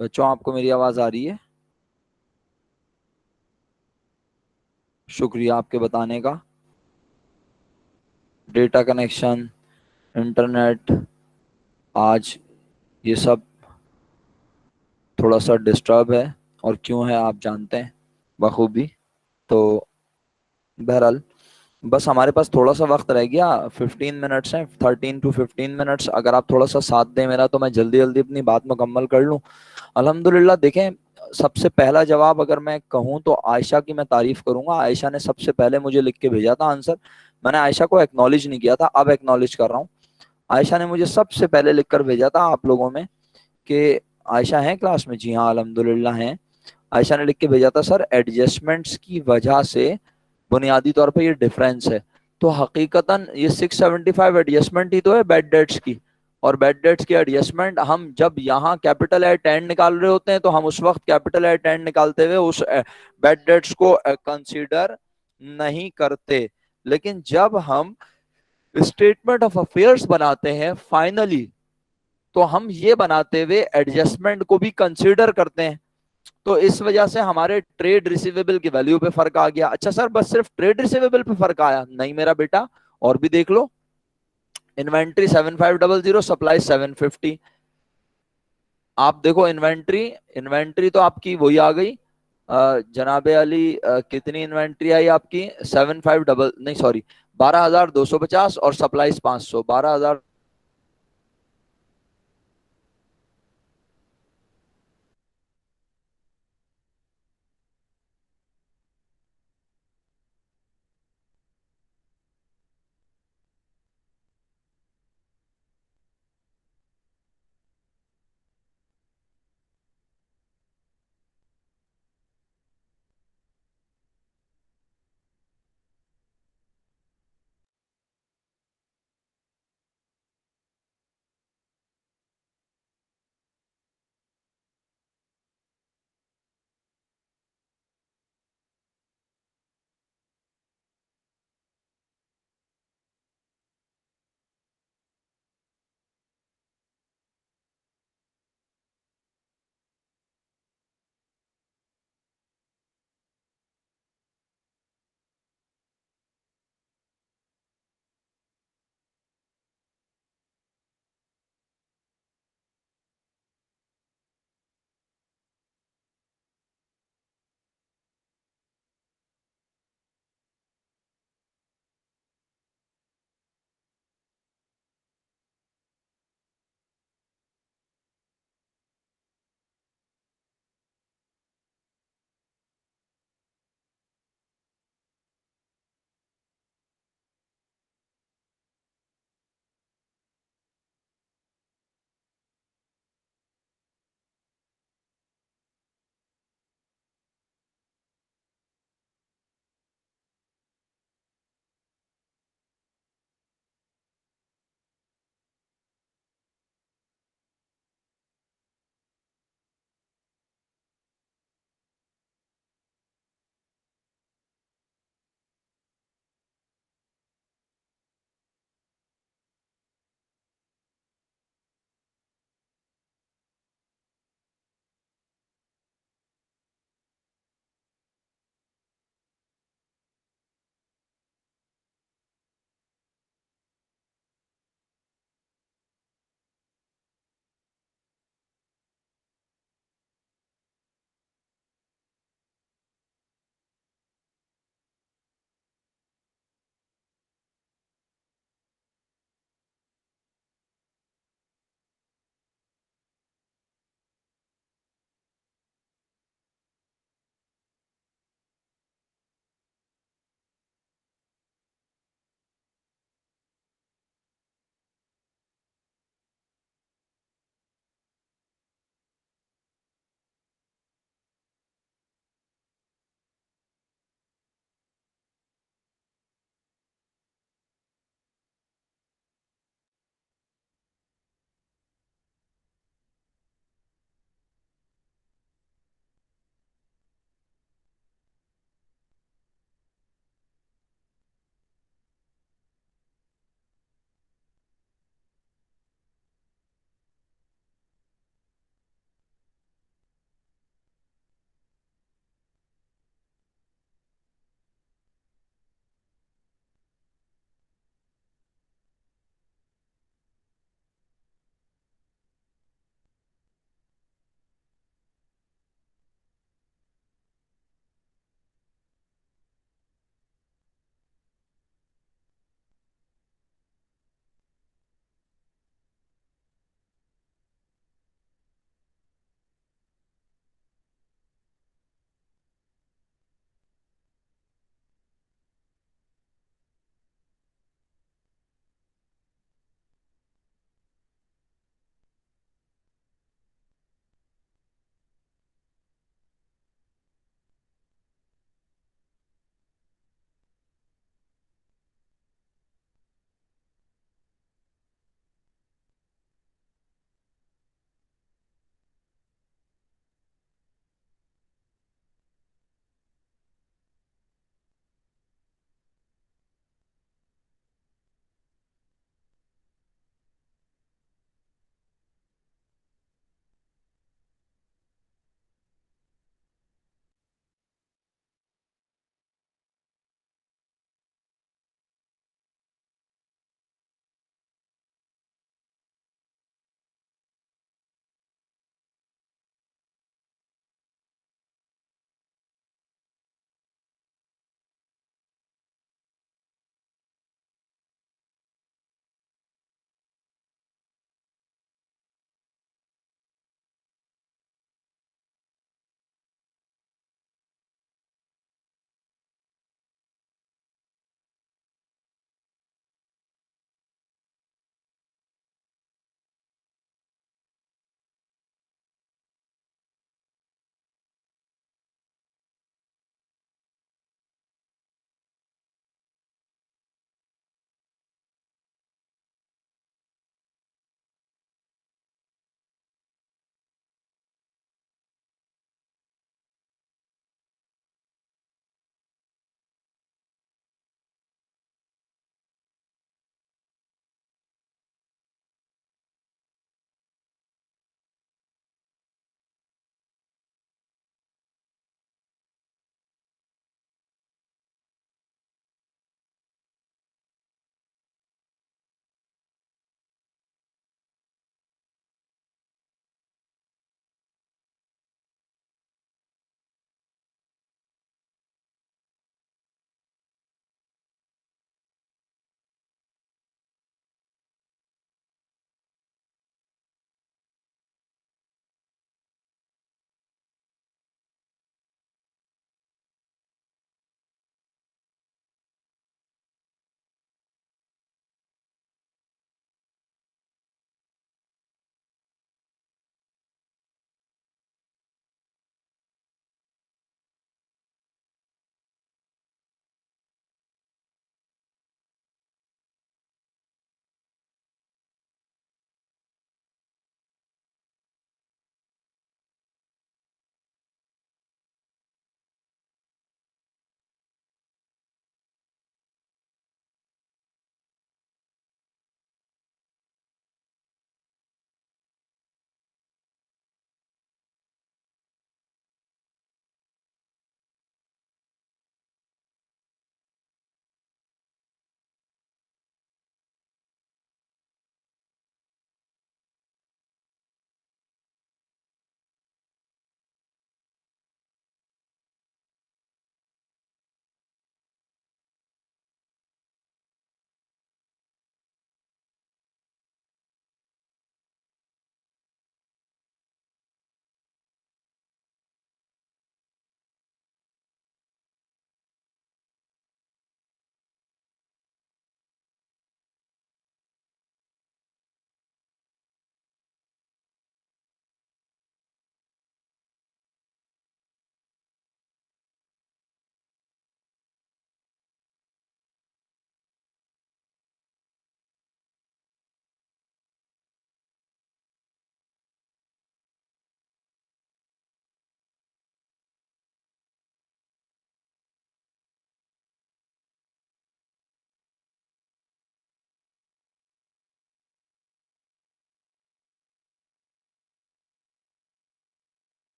बच्चों, आपको मेरी आवाज आ रही है? शुक्रिया आपके बताने का। डेटा कनेक्शन, इंटरनेट, आज ये सब थोड़ा सा डिस्टर्ब है। और क्यों है आप जानते हैं बखूबी। तो बहरहाल, बस हमारे पास थोड़ा सा वक्त रह गया, 15 मिनट्स हैं, 13 to 15 मिनट्स। अगर आप थोड़ा सा साथ दें मेरा, तो मैं जल्दी जल्दी अपनी बात मुकम्मल कर लूं। अल्हम्दुलिल्लाह। देखें, सबसे पहला जवाब अगर मैं कहूं तो आयशा की मैं तारीफ करूंगा। आयशा ने सबसे पहले मुझे लिख के भेजा था आंसर। मैंने आयशा को एक्नॉलेज नहीं किया था, अब एक्नॉलेज कर रहा हूँ। आयशा ने मुझे सबसे पहले लिख कर भेजा था आप लोगों में कि आयशा है क्लास में। जी हाँ, अल्हम्दुलिल्लाह है। आयशा ने लिख के भेजा था, सर एडजस्टमेंट्स की वजह से बुनियादी तौर पे ये डिफरेंस है। तो हकीकतन ये 675 एडजस्टमेंट ही तो है बेड डेट्स की। और बेड डेट्स की एडजस्टमेंट हम जब यहाँ कैपिटल ए 10 निकाल रहे होते हैं, तो हम उस वक्त कैपिटल ए 10 निकालते हुए उस बेड डेट्स को कंसीडर नहीं करते। लेकिन जब हम स्टेटमेंट ऑफ अफेयर्स बनाते हैं फाइनली, तो हम ये बनाते हुए एडजस्टमेंट को भी कंसीडर करते हैं। तो इस वजह से हमारे ट्रेड रिसीवेबल की वैल्यू पे फर्क आ गया। अच्छा सर, बस सिर्फ ट्रेड रिसीवेबल पे फर्क आया? नहीं मेरा बेटा, और भी देख लो। Inventory 7500, supply 750। आप देखो इन्वेंट्री, इन्वेंट्री तो आपकी वही आ गई। जनाबे अली, कितनी इन्वेंट्री आई आपकी? 75 नहीं सॉरी, 12,250, और supplies 500। 12,000।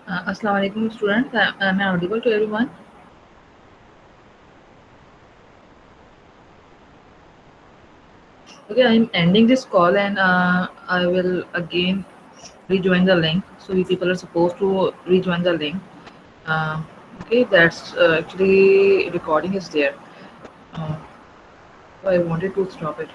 Assalamu alaikum, students. Am I audible to everyone? Okay, I'm ending this call and I will again rejoin the link. So you people are supposed to rejoin the link. Uh, okay, that's actually recording is there. So I wanted to stop it.